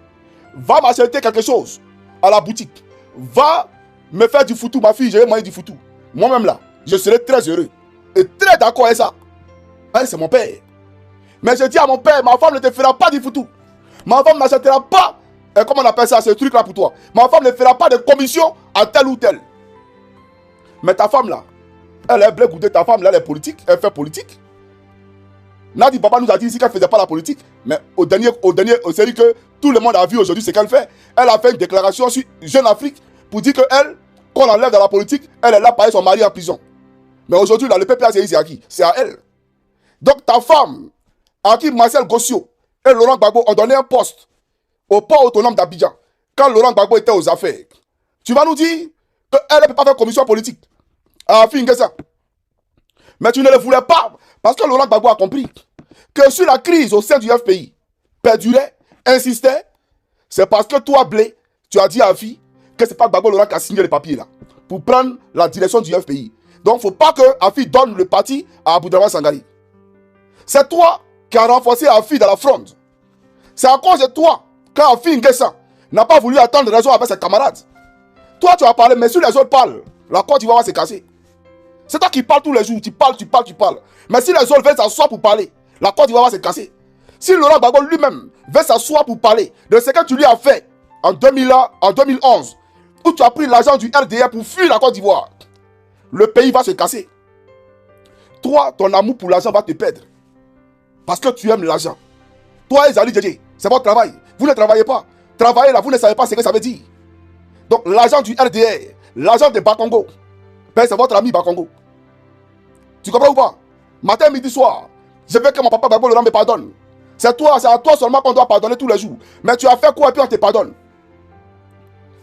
va m'acheter quelque chose à la boutique, va me faire du foutou, ma fille, je vais manger du foutou. Moi-même là, je serai très heureux et très d'accord avec ça. C'est mon père. Mais je dis à mon père, ma femme ne te fera pas du foutou. Ma femme n'achètera pas, comment on appelle ça, ce truc-là pour toi. Ma femme ne fera pas de commission à tel ou tel. Mais ta femme là, elle est Blé Goudé, ta femme là, elle est politique, elle fait politique. Nadi Bamba nous a dit ici qu'elle ne faisait pas la politique. Mais au dernier, c'est que tout le monde a vu aujourd'hui ce qu'elle fait. Elle a fait une déclaration sur Jeune Afrique pour dire qu'elle, qu'on l'enlève dans la politique, elle est là pour son mari en prison. Mais aujourd'hui, là, le PPA, c'est à qui? C'est à elle. Donc ta femme, à qui Marcel Gossio et Laurent Gbagbo ont donné un poste au port autonome d'Abidjan, quand Laurent Gbagbo était aux affaires, tu vas nous dire qu'elle ne peut pas faire commission politique à Finguessa. Mais tu ne le voulais pas, parce que Laurent Gbagbo a compris que sur la crise au sein du FPI perdurait, insistait, c'est parce que toi, Blé, tu as dit à Afi que ce n'est pas Gbagbo Laurent qui a signé les papiers là, pour prendre la direction du FPI. Donc il ne faut pas que Afi donne le parti à Aboudraman Sangari. C'est toi qui as renforcé Afi dans la fronde. C'est à cause de toi quand Afi Nguessa n'a pas voulu attendre raison avec ses camarades. Toi, tu as parlé, mais si les autres parlent, la Côte d'Ivoire va se casser. C'est toi qui parles tous les jours, tu parles. Mais si les autres veulent s'asseoir pour parler, la Côte d'Ivoire va se casser. Si Laurent Gbagbo lui-même veut s'asseoir pour parler de ce que tu lui as fait en 2011, où tu as pris l'argent du RDR pour fuir la Côte d'Ivoire, le pays va se casser. Toi, ton amour pour l'argent va te perdre. Parce que tu aimes l'argent. Toi et Zali Djedje, c'est votre travail. Vous ne travaillez pas. Travailler là, vous ne savez pas ce que ça veut dire. Donc l'argent du RDR, l'argent de Bakongo, ben, c'est votre ami Bakongo. Tu comprends ou pas? Matin, midi, soir, je veux que mon papa Gbagbo me pardonne. C'est à toi seulement qu'on doit pardonner tous les jours. Mais tu as fait quoi et puis on te pardonne?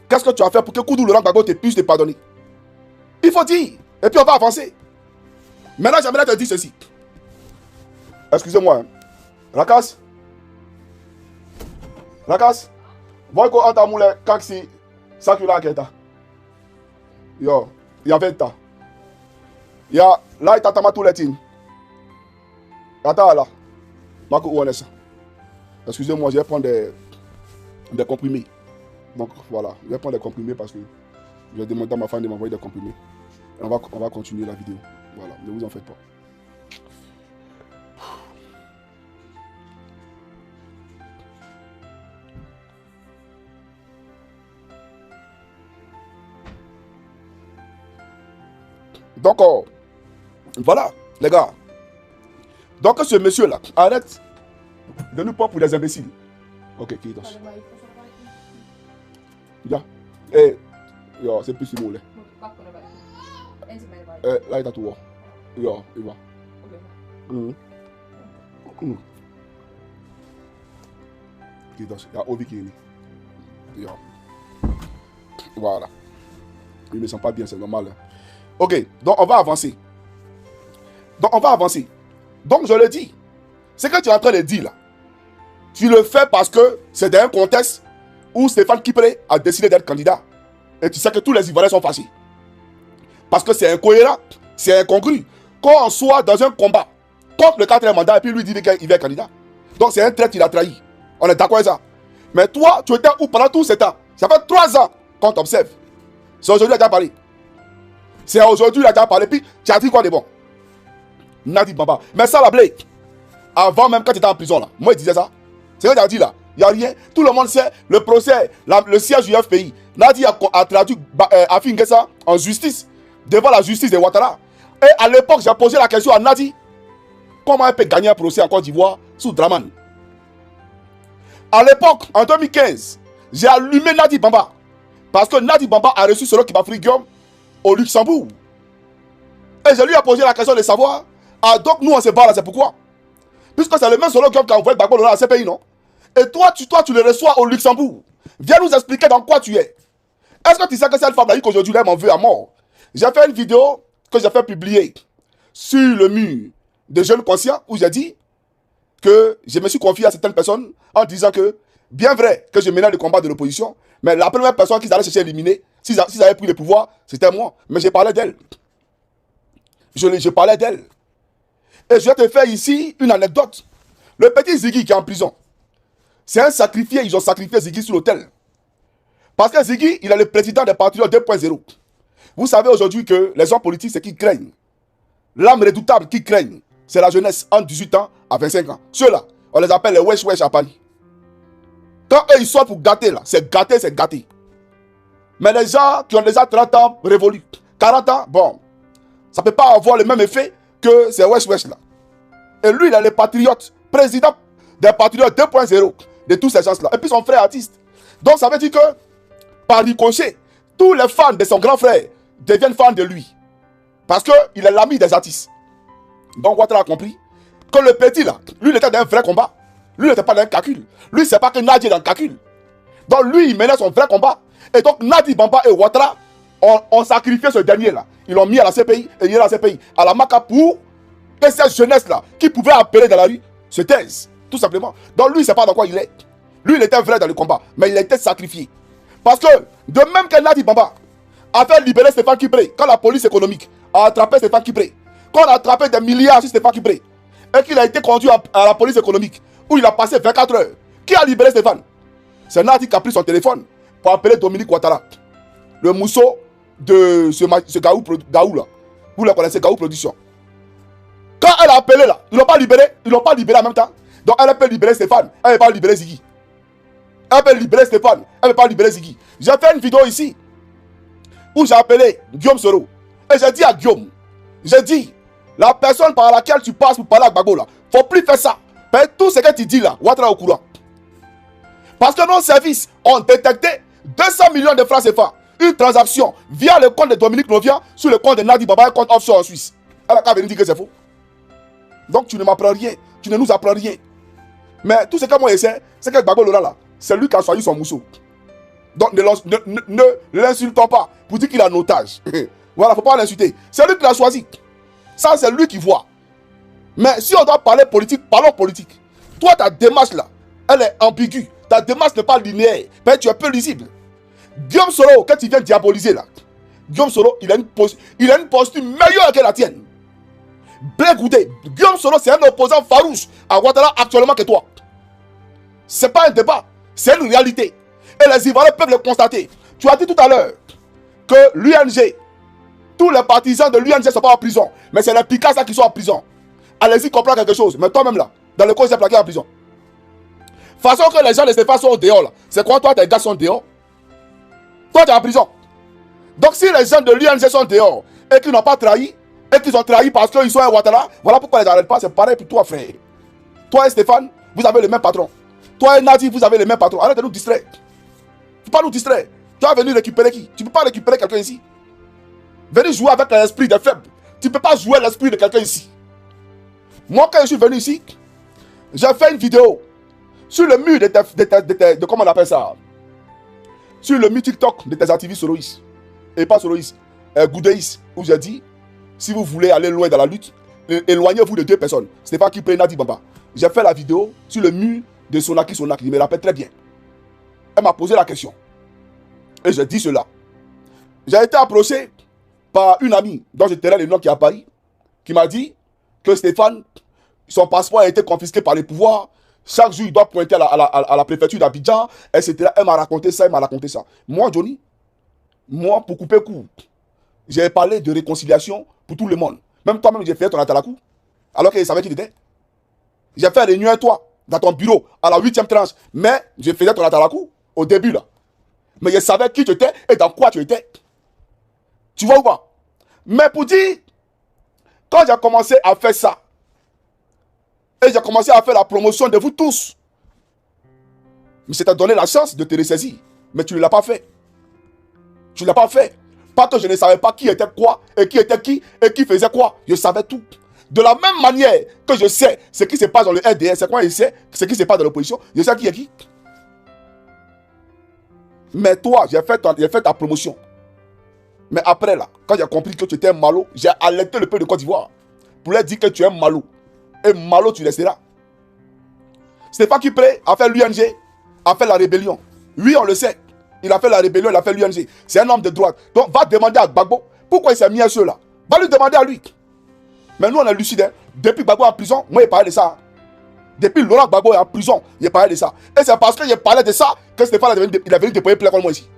Qu'est-ce que tu as fait pour que Koudou Laurent Gbagbo puisse te pardonner? Il faut dire. Et puis on va avancer. Maintenant, j'aimerais te dire ceci. Excusez-moi. Hein. Rakas. Voyez qu'on a moulé kaksi sakura keta. Yo, il y avait ta. Il y a là, il t'a tout les tines. Attends là. Marco, où on est ça? Excusez-moi, je vais prendre des comprimés. Donc voilà, je vais prendre des comprimés parce que je vais demander à ma femme de m'envoyer des comprimés. Et on va continuer la vidéo. Voilà, ne vous en faites pas. Donc, voilà, les gars. Donc, ce monsieur-là, arrête de nous prendre pour des imbéciles. Ok, qui est ya. Yo, c'est plus simple. Là, il a tout. Yo, il va. Il y a Ovi qui est là. Voilà. Il ne me sent pas bien, c'est normal. Ok, donc on va avancer. Donc je le dis. Ce que tu es en train de dire là, tu le fais parce que c'est dans un contexte où Stéphane Kipré a décidé d'être candidat. Et tu sais que tous les Ivoiriens sont fâchés. Parce que c'est incohérent, c'est incongru. Qu'on soit dans un combat contre le 4e mandat et puis lui dit qu'il va être candidat. Donc c'est un trait qu'il a trahi. On est d'accord avec ça. Mais toi, tu étais où pendant tout ce temps? Ça fait 3 ans qu'on t'observe. C'est aujourd'hui qu'il a parlé. C'est aujourd'hui qu'il a parlé. Puis tu as dit quoi de bon? Nadi Bamba. Mais ça, la Blake, avant même quand tu étais en prison là, moi il disait ça. C'est ce que tu as dit là. Il n'y a rien. Tout le monde sait le procès, le siège du FPI. Nadi a traduit Afi N'Guessa en justice, devant la justice de Ouattara. Et à l'époque, j'ai posé la question à Nadi. Comment elle peut gagner un procès en Côte d'Ivoire sous Draman? À l'époque, en 2015, j'ai allumé Nadi Bamba. Parce que Nadi Bamba a reçu ce qui m'a pris Guillaume au Luxembourg. Et je lui ai posé la question de savoir. Ah, donc nous on se bat là, c'est pourquoi? Puisque c'est le même solo qui a envoyé Gbagbo dans la CPI, non? Et toi, tu le reçois au Luxembourg. Viens nous expliquer dans quoi tu es. Est-ce que tu sais que cette femme-là, qu'aujourd'hui, elle m'en veut à mort? J'ai fait une vidéo que j'ai fait publier sur le mur de Jeunes Conscients où j'ai dit que je me suis confié à certaines personnes en disant que, bien vrai que je menais le combat de l'opposition, mais la première personne qu'ils allaient chercher à éliminer, s'ils avaient pris le pouvoir, c'était moi. Mais j'ai parlé d'elle. Je parlais d'elle. Et je vais te faire ici une anecdote. Le petit Ziggy qui est en prison, c'est un sacrifié. Ils ont sacrifié Ziggy sur l'autel. Parce que Ziggy, il est le président des Patriotes 2.0. Vous savez aujourd'hui que les hommes politiques, c'est qui craignent. L'âme redoutable qui craignent, c'est la jeunesse entre 18 ans à 25 ans. Ceux-là, on les appelle les wesh wesh à Paris. Quand eux, ils sortent pour gâter, là, c'est gâter, c'est gâter. Mais les gens qui ont déjà 30 ans révolus, 40 ans, bon, ça ne peut pas avoir le même effet que ces wesh wesh là. Et lui, il est le patriote, président des Patriotes 2.0 de tous ces gens-là. Et puis son frère artiste. Donc ça veut dire que, par ricochet, tous les fans de son grand frère deviennent fans de lui. Parce qu'il est l'ami des artistes. Donc Ouattara a compris que le petit là, lui il était dans un vrai combat. Lui il n'était pas dans un calcul. Lui c'est pas que Nadi est dans le calcul. Donc lui il menait son vrai combat. Et donc Nadi Bamba et Ouattara ont sacrifié ce dernier là. Ils l'ont mis à la CPI et il est à la CPI. À la Maca pour que cette jeunesse là, qui pouvait appeler dans la rue, se taise. Tout simplement. Donc lui il ne sait pas dans quoi il est. Lui il était vrai dans le combat. Mais il a été sacrifié. Parce que de même que Nadi Bamba a fait libérer Stéphane Kipré quand la police économique a attrapé Stéphane Kipré. Quand on a attrapé des milliards sur Stéphane Kipré et qu'il a été conduit à la police économique où il a passé 24 heures. Qui a libéré Stéphane? C'est Nadi qui a pris son téléphone pour appeler Dominique Ouattara. Le mousseau de ce Gaou là. Vous le connaissez, Gaou Production. Quand elle a appelé là, ils l'ont pas libéré en même temps. Donc elle peut libérer Stéphane, elle ne peut pas libérer Ziggy. Elle peut libérer Stéphane, elle ne peut pas libérer Ziggy. J'ai fait une vidéo ici où j'ai appelé Guillaume Soro. Et j'ai dit à Guillaume, j'ai dit, la personne par laquelle tu passes pour parler à Gbagbo là, il ne faut plus faire ça. Mais tout ce que tu dis là, Ouattara au courant. Parce que nos services ont détecté 200 millions de francs CFA. Une transaction via le compte de Dominique Novia sur le compte de Nadi Baba, un compte offshore en Suisse. Elle a qu'à venir dire que c'est faux. Donc tu ne m'apprends rien, tu ne nous apprends rien. Mais tout ce que moi j'essaie, c'est que Gbagbo Laurent là, c'est lui qui a choisi son mousseau. Donc ne l'insultons pas pour dire qu'il est en otage. Voilà, il ne faut pas l'insulter. C'est lui qui l'a choisi. Ça, c'est lui qui voit. Mais si on doit parler politique, parlons politique. Toi, ta démarche là, elle est ambiguë. Ta démarche n'est pas linéaire. Mais tu es peu lisible. Guillaume Soro, quand tu viens diaboliser là, Guillaume Soro, il a une posture meilleure que la tienne. Blé Goudé, Guillaume Soro, c'est un opposant farouche à Ouattara actuellement que toi. C'est pas un débat, c'est une réalité. Et les Ivoiriens peuvent le constater. Tu as dit tout à l'heure que l'UNG, tous les partisans de l'UNG ne sont pas en prison. Mais c'est les Picasso qui sont en prison. Allez-y comprendre quelque chose. Mais toi-même là, dans le coin, j'ai plaqué en prison. Façon que les gens de Stéphane sont dehors là. C'est quoi toi, tes gars sont dehors? Toi, tu es en prison. Donc si les gens de l'UNG sont dehors et qu'ils n'ont pas trahi, et qu'ils ont trahi parce qu'ils sont à Ouattara, voilà pourquoi ils n'arrêtent pas. C'est pareil pour toi, frère. Toi et Stéphane, vous avez le même patron. Toi et Nadi, vous avez le même patron. Arrête de nous distraire. Tu ne peux pas nous distraire. Tu vas venir récupérer qui? Tu ne peux pas récupérer quelqu'un ici. Venir jouer avec l'esprit des faibles. Tu ne peux pas jouer l'esprit de quelqu'un ici. Moi, quand je suis venu ici, j'ai fait une vidéo sur le mur de comment on appelle ça? Sur le mur TikTok de tes activistes soloistes. Et pas soloistes, goudéistes. Où j'ai dit, si vous voulez aller loin dans la lutte, éloignez-vous de deux personnes. Ce n'est pas qui prend Nadi Bamba. J'ai fait la vidéo sur le mur de Sonaki. Il me rappelle très bien. Elle m'a posé la question. Et j'ai dit cela. J'ai été approché par une amie dont je tairai le nom qui est à Paris, qui m'a dit que Stéphane, son passeport a été confisqué par les pouvoirs. Chaque jour, il doit pointer à la préfecture d'Abidjan, etc. Elle m'a raconté ça, Moi, Johnny, pour couper court, j'ai parlé de réconciliation pour tout le monde. Même toi-même, j'ai fait ton atalakou, alors qu'il savait qui était. J'ai fait réunion avec toi, dans ton bureau, à la 8e tranche. Mais je faisais ton atalakou au début, là. Mais je savais qui tu étais et dans quoi tu étais. Tu vois ou pas? Mais pour dire, quand j'ai commencé à faire ça, et j'ai commencé à faire la promotion de vous tous, mais c'est t'a donné la chance de te ressaisir. Mais tu ne l'as pas fait. Tu ne l'as pas fait. Pas que je ne savais pas qui était quoi, et qui était qui, et qui faisait quoi. Je savais tout. De la même manière que je sais ce qui se passe dans le RDS, c'est quoi je sais ce qui se passe dans l'opposition, je sais qui est qui. Mais toi, j'ai fait ta promotion. Mais après là, quand j'ai compris que tu étais un malo, j'ai alerté le peuple de Côte d'Ivoire pour leur dire que tu es un malo. Et malo, tu resteras. Stéphane Kipré a fait l'UNG, a fait la rébellion. Oui, on le sait. Il a fait la rébellion, il a fait l'UNG. C'est un homme de droite. Donc, va demander à Gbagbo pourquoi il s'est mis à ceux-là. Va lui demander à lui. Mais nous, on est lucide. Hein. Depuis Gbagbo en prison, moi, il parlait de ça. Depuis Laurent Gbagbo est en prison, il parlait de ça. Et c'est parce qu'il parlait de ça que Stéphane il a venu déposer plainte contre moi ici.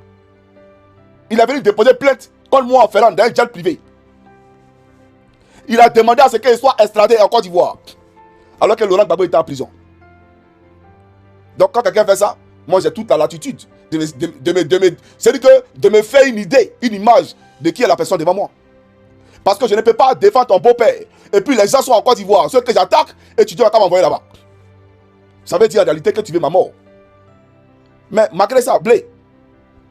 Il a venu déposer plainte contre moi en Finlande dans un jet privé. Il a demandé à ce qu'il soit extradé en Côte d'Ivoire. Alors que Laurent Gbagbo était en prison. Donc quand quelqu'un fait ça, moi j'ai toute la latitude de me faire une idée, une image de qui est la personne devant moi. Parce que je ne peux pas défendre ton beau-père. Et puis les gens sont en Côte d'Ivoire, ceux que j'attaque, et tu dis on va m'envoyer là-bas. Ça veut dire en réalité que tu veux ma mort. Mais malgré ça, Blé,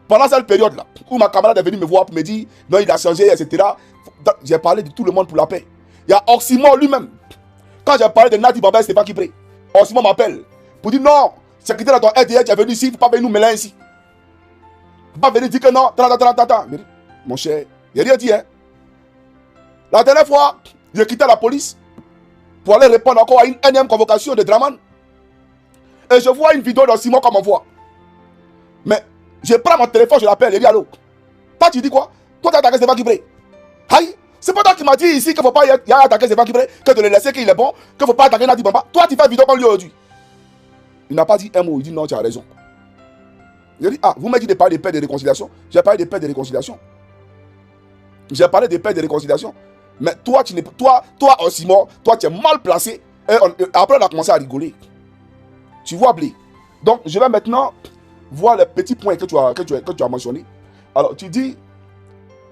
pendant cette période-là, où ma camarade est venue me voir pour me dire non, il a changé, etc. J'ai parlé de tout le monde pour la paix. Il y a Oxymore lui-même. Quand j'ai parlé de Nadi Bamba, c'est pas qui prêt. Oxymore m'appelle pour dire non, secrétaire dans ton RDS, tu es venu ici, il ne faut pas venir nous mêler ici. Il ne faut pas venir dire que non, mon cher, il n'y a rien dit, hein. La dernière fois, j'ai quitté la police pour aller répondre encore à une énième convocation de Draman. Et je vois une vidéo d'Oxymore qu'on m'envoie. Mais je prends mon téléphone, je l'appelle, je dis allô. Toi, tu dis quoi? Toi, tu as attaqué Stéphane Kipré. Aïe, c'est pas toi qui m'as dit ici qu'il ne faut pas y attaquer Stéphane Kipré, que de le laisser qu'il est bon, qu'il ne faut pas attaquer Nadi Bamba. Toi, tu fais une vidéo comme lui aujourd'hui. Il n'a pas dit un mot, il dit non, tu as raison. Je dis, vous m'avez dit de parler de paix et de réconciliation. J'ai parlé de paix et de réconciliation. J'ai parlé de paix et de réconciliation. Mais toi, Oxymore, toi, tu es mal placé. Et après, on a commencé à rigoler. Tu vois, Blé. Donc, je vais maintenant voir les petits points que tu as mentionnés. Alors, tu dis,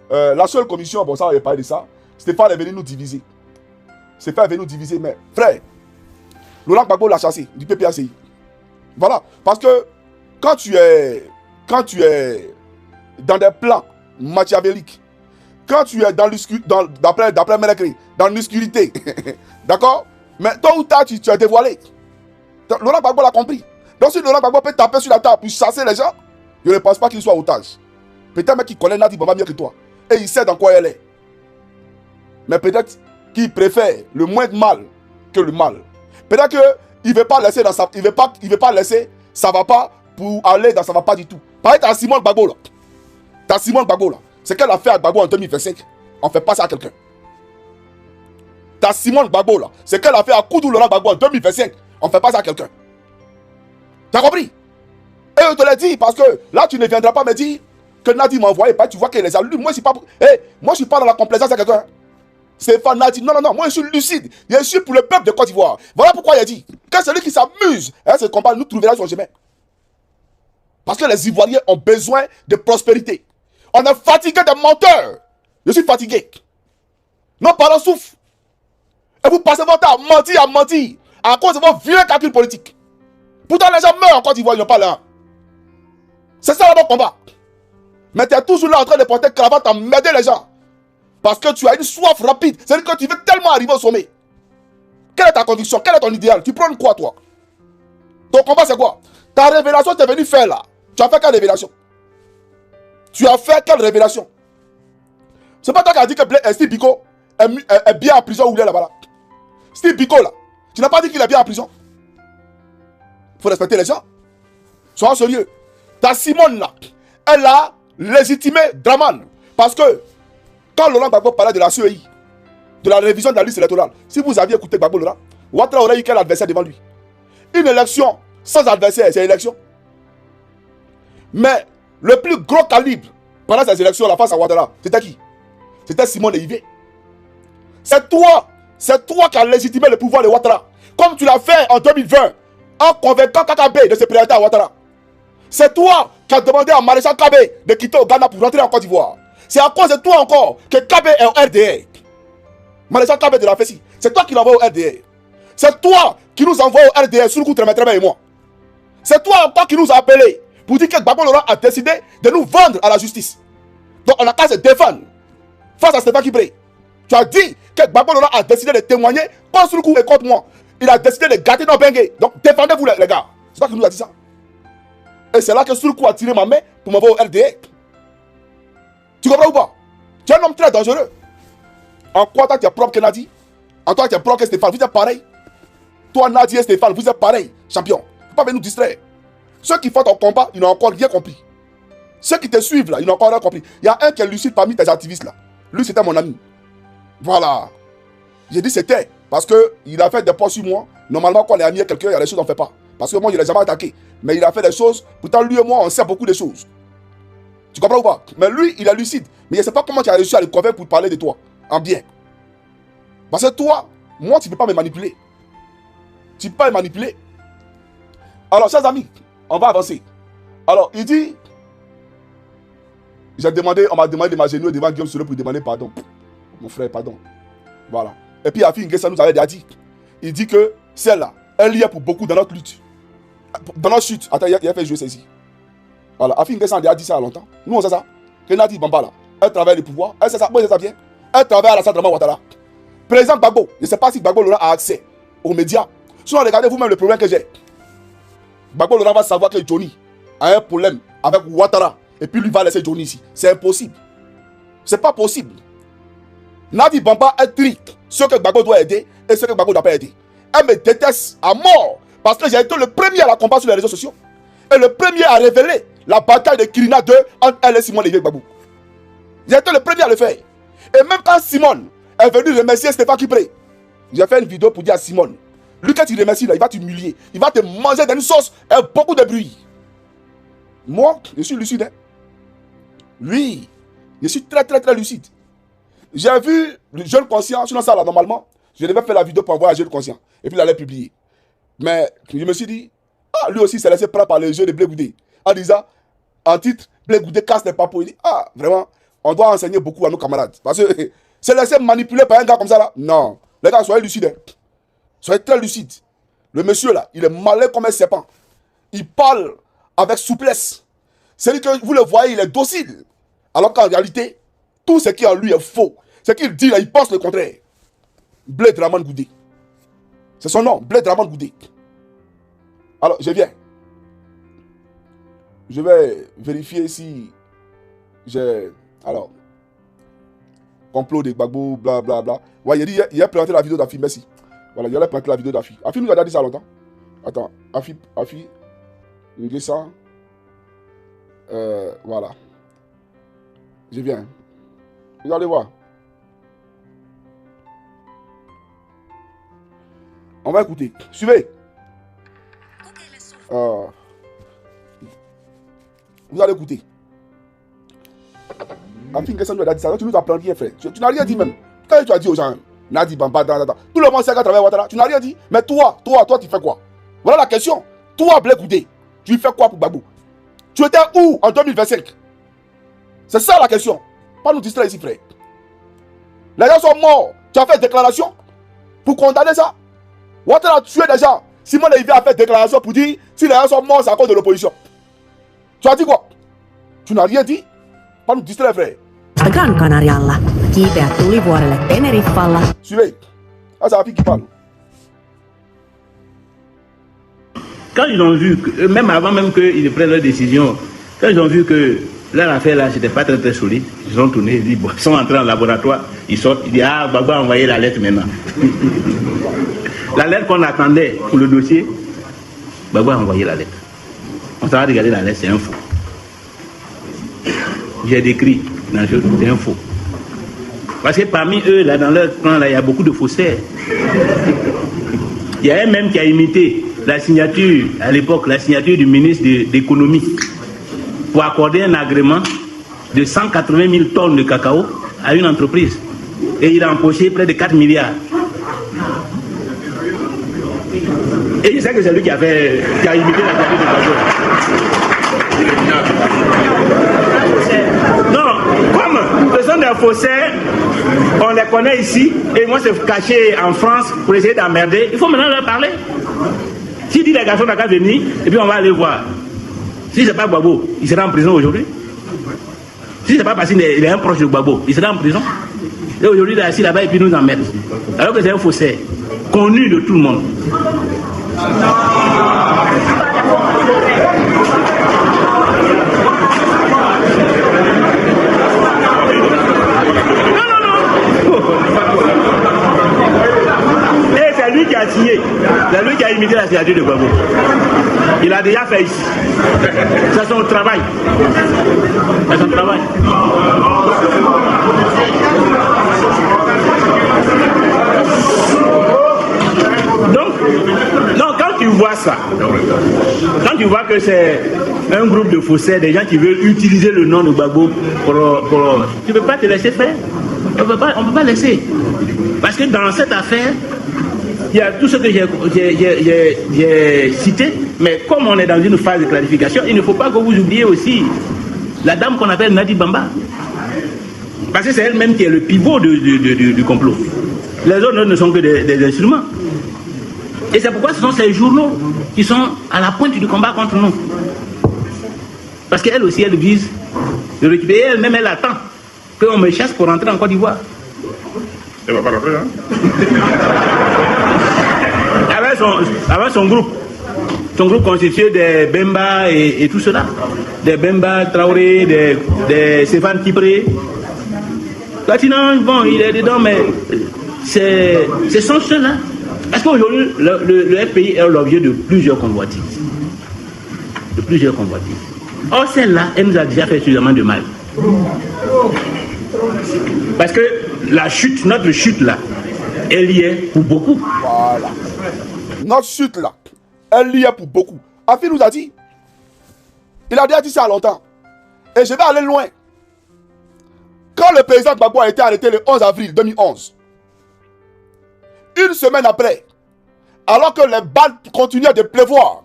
la seule commission, bon, ça, on va parler de ça. Stéphane est venu nous diviser. Stéphane est venu nous diviser, mais frère, Laurent Gbagbo l'a chassé du PPACI. Voilà. Parce que quand tu es dans des plans machiavéliques, quand tu es d'après Ménécré, dans l'obscurité, d'accord? Mais tôt ou tard, tu es dévoilé. Laurent Gbagbo l'a compris. Donc si Laurent Gbagbo peut taper sur la table pour chasser les gens, je ne pense pas qu'il soit otage. Peut-être qu'il connaît Nadi Bamba mieux que toi. Et il sait dans quoi elle est. Mais peut-être qu'il préfère le moins de mal que le mal. Peut-être qu'il ne veut pas laisser ça va pas pour aller dans ça va pas du tout. Pareil, t'as Simone Gbagbo là. T'as Simone Gbagbo là. C'est qu'elle a fait à Gbagbo en 2025. On ne fait pas ça à quelqu'un. T'as Simone Gbagbo là. C'est qu'elle a fait à Koudou Laurent Gbagbo en 2025. On ne fait pas ça à quelqu'un. T'as compris? Et je te l'ai dit parce que là tu ne viendras pas me dire que Nadi m'a envoyé. Tu vois qu'il les a lus. Moi je suis pas dans la complaisance à quelqu'un. Stéphane Nadi. Non. Moi je suis lucide. Je suis pour le peuple de Côte d'Ivoire. Voilà pourquoi il a dit que celui qui s'amuse à ce combat nous trouvera son chemin. Parce que les Ivoiriens ont besoin de prospérité. On est fatigué des menteurs. Je suis fatigué. Nos parents souffrent. Et vous passez votre temps à mentir à cause de vos vieux calculs politiques. Pourtant, les gens meurent en Côte d'Ivoire, ils n'ont pas là. C'est ça le bon combat. Mais tu es toujours là en train de porter cravate à m'aider les gens. Parce que tu as une soif rapide. C'est-à-dire que tu veux tellement arriver au sommet. Quelle est ta conviction? Quel est ton idéal? Tu prends quoi, toi? Ton combat, c'est quoi? Ta révélation, tu es venu faire là. Tu as fait quelle révélation? Tu as fait quelle révélation? C'est pas toi qui as dit que Steve Biko est bien en prison ou il est là-bas là. Steve Biko là. Tu n'as pas dit qu'il est bien en prison. Il faut respecter les gens. Sois sérieux. Ta Simone là, elle a légitimé Draman. Parce que quand Laurent Gbagbo parlait de la CEI, de la révision de la liste électorale, si vous aviez écouté Gbagbo Laurent, Ouattara aurait eu quel adversaire devant lui? Une élection sans adversaire, c'est une élection. Mais le plus gros calibre pendant ces élections, la face à Ouattara, c'était qui? C'était Simone Yvé. C'est toi qui as légitimé le pouvoir de Ouattara. Comme tu l'as fait en 2020, en convainquant Kakabe de se présenter à Ouattara. C'est toi qui as demandé à Maréchal Kabe de quitter au Ghana pour rentrer en Côte d'Ivoire. C'est à cause de toi encore que Kabe est au RDR. Maréchal Kabe de la Fessi. C'est toi qui l'envoie au RDR. C'est toi qui nous envoie au RDR sur le coup de Tremé et moi. C'est toi encore qui nous a appelé pour dire que Gbagbo Laurent a décidé de nous vendre à la justice. Donc on a qu'à se défendre face à Stéphane Kibré. Tu as dit que Gbagbo Laurent a décidé de témoigner contre le coup et contre moi. Il a décidé de gâter nos bengues. Donc défendez-vous les gars. C'est toi qui nous a dit ça. Et c'est là que Soulkou a tiré ma main pour m'envoyer au RDA. Tu comprends ou pas? Tu es un homme très dangereux. En quoi tu es propre que Nadi? En toi tu es propre que Stéphane. Vous êtes pareil. Toi Nadi et Stéphane, vous êtes pareil. Champion. Il ne faut pas venir nous distraire. Ceux qui font ton combat, ils n'ont encore rien compris. Ceux qui te suivent là, ils n'ont encore rien compris. Il y a un qui est lucide parmi tes activistes là. Lui c'était mon ami. Voilà. J'ai dit c'était. Parce qu'il a fait des posts sur moi. Normalement quand on est ami avec quelqu'un, il y a des choses qu'on ne fait pas. Parce que moi je ne l'ai jamais attaqué. Mais il a fait des choses. Pourtant lui et moi on sait beaucoup de choses. Tu comprends ou pas? Mais lui il est lucide. Mais je ne sais pas comment tu as réussi à le convaincre pour parler de toi. En bien. Parce que toi, moi tu ne peux pas me manipuler. Tu ne peux pas me manipuler. Alors chers amis, on va avancer. Alors il dit, on m'a demandé de m'agenouiller devant Guillaume Soro pour demander pardon. Mon frère, pardon. Voilà. Et puis Afi Nguessa nous avait dit, il dit que celle-là, elle y est pour beaucoup dans notre lutte. Dans notre chute. Attends, il a fait jouer celle-ci. Voilà, Afi Nguessa a dit ça il y a longtemps. Nous on sait ça. Que Nadi Bamba là, elle travaille le pouvoir. Elle sait ça, moi je sais ça bien. Elle travaille à la Centrale Ouattara. Président Gbagbo, je ne sais pas si Gbagbo Laurent a accès aux médias. Sinon regardez vous-même le problème que j'ai. Gbagbo Laurent va savoir que Johnny a un problème avec Ouattara. Et puis lui va laisser Johnny ici. C'est impossible. C'est pas possible. Nadi Bamba est triste. Ceux que Gbagbo doit aider et ceux que Gbagbo ne doit pas aider. Elle me déteste à mort. Parce que j'ai été le premier à la combattre sur les réseaux sociaux. Et le premier à révéler la bataille de Kirina 2 entre elle et Simone et Gbagbo. J'ai été le premier à le faire. Et même quand Simone est venu remercier Stéphane Kibré, j'ai fait une vidéo pour dire à Simone, lui quand il remercie là, il va t'humilier. Il va te manger dans une sauce et beaucoup de bruit. Moi, je suis lucide. Hein? Lui, je suis très lucide. J'ai vu le jeune conscient, sinon ça là, normalement, je devais faire la vidéo pour envoyer à jeune conscient. Et puis il allait publier. Mais je me suis dit, Ah, lui aussi s'est laissé prendre par les yeux de Blé Goudé. En disant, en titre, Blé Goudé casse les papos. Il dit, ah, vraiment, on doit enseigner beaucoup à nos camarades. Parce que se laisser manipuler par un gars comme ça là, non. Les gars, soyez lucides. Hein. Soyez très lucides. Le monsieur là, il est malin comme un serpent. Il parle avec souplesse. C'est-à-dire que vous le voyez, il est docile. Alors qu'en réalité, tout ce qui est en lui est faux. Ce qu'il dit là, il pense le contraire. Blé Draman Goudé. C'est son nom, Blé Draman Goudé. Alors, je viens. Je vais vérifier si j'ai... Alors, complot de Gbagbo, blablabla. Ouais, il a présenté la vidéo d'Afi, merci. Voilà, il a présenté la vidéo d'Afi. Afi nous a déjà dit ça longtemps. Attends, Afi, il dit ça. Voilà. Je viens. Regardez voir. On va écouter. Suivez. Vous allez écouter. Afin que ça nous a dit ça, tu nous apprends rien, frère. Tu n'as rien dit même. Quand tu as dit aux gens, Nadi Bamba, tout le monde sait qu'à travers Ouattara, tu n'as rien dit. Mais toi, tu fais quoi? Voilà la question. Toi, Blé Goudé, tu fais quoi pour Gbagbo? Tu étais où en 2025? C'est ça la question. Pas nous distraire ici, frère. Les gens sont morts. Tu as fait déclaration pour condamner ça. Ouattara a tué des gens. Simon Lévy a fait déclaration pour dire si les gens sont morts, c'est à cause de l'opposition. Tu as dit quoi? Tu n'as rien dit. Pas nous distraire, frère. Gran Canarialla. Kiipeät tulivuorelle Teneriffalla. Suivez. Ah, c'est Afi qui parle. Quand ils ont vu, même avant même qu'ils prennent leur décision, quand ils ont vu que leur affaire là, c'était pas très très solide, ils ont tourné, ils sont entrés en laboratoire, ils sortent, ils disent ah, Gbagbo a envoyé la lettre maintenant. La lettre qu'on attendait pour le dossier, Gbagbo a envoyé la lettre. On s'en va regarder la lettre, c'est un faux. J'ai décrit dans le jeu, c'est un faux. Parce que parmi eux, là, dans leur plan, là, il y a beaucoup de faussaires. Il y a un même qui a imité la signature, à l'époque, la signature du ministre de l'économie pour accorder un agrément de 180 000 tonnes de cacao à une entreprise. Et il a empoché près de 4 milliards. Et je sais que c'est lui qui a imité la signature de Gbagbo. Non, comme ce sont des faussaires, on les connaît ici, et moi c'est caché en France pour essayer d'emmerder. Il faut maintenant leur parler. Si dit les garçons n'ont qu'à venir, et puis on va aller voir. Si c'est pas Gbagbo, il sera en prison aujourd'hui. Si c'est pas parce qu'il est un proche de Gbagbo, il sera en prison. Et aujourd'hui il est assis là-bas et puis nous emmerde. Alors que c'est un faussaire, connu de tout le monde. Et c'est lui qui a signé, c'est lui qui a imité la signature de Gbagbo. Il a déjà fait ici. C'est son travail. C'est son travail. Donc, non, quand tu vois ça, quand tu vois que c'est un groupe de faussaires, des gens qui veulent utiliser le nom de Gbagbo tu ne peux pas te laisser faire. On ne peut pas laisser. Parce que dans cette affaire, il y a tout ce que j'ai cité, mais comme on est dans une phase de clarification, il ne faut pas que vous oubliez aussi la dame qu'on appelle Nadi Bamba. Parce que c'est elle-même qui est le pivot du complot. Les autres ne sont que des instruments. Et c'est pourquoi ce sont ces journaux qui sont à la pointe du combat contre nous. Parce qu'elle aussi, elle vise de récupérer, elle-même, elle attend qu'on me chasse pour rentrer en Côte d'Ivoire. Elle va pas rentrer, hein? Avec son groupe constitué des Bemba et tout cela. Des Bemba, Traoré, des Stéphane Kipré. Maintenant, bon, il est dedans, mais ce sont ceux-là. Parce qu'aujourd'hui, le FPI est l'objet de plusieurs convoitises. Or, celle-là, elle nous a déjà fait suffisamment de mal. Parce que notre chute là, elle y est pour beaucoup. Voilà. Notre chute là, elle y est pour beaucoup. Afi nous a dit, il a déjà dit ça longtemps. Et je vais aller loin. Quand le président Gbagbo a été arrêté le 11 avril 2011, une semaine après, alors que les balles continuaient de pleuvoir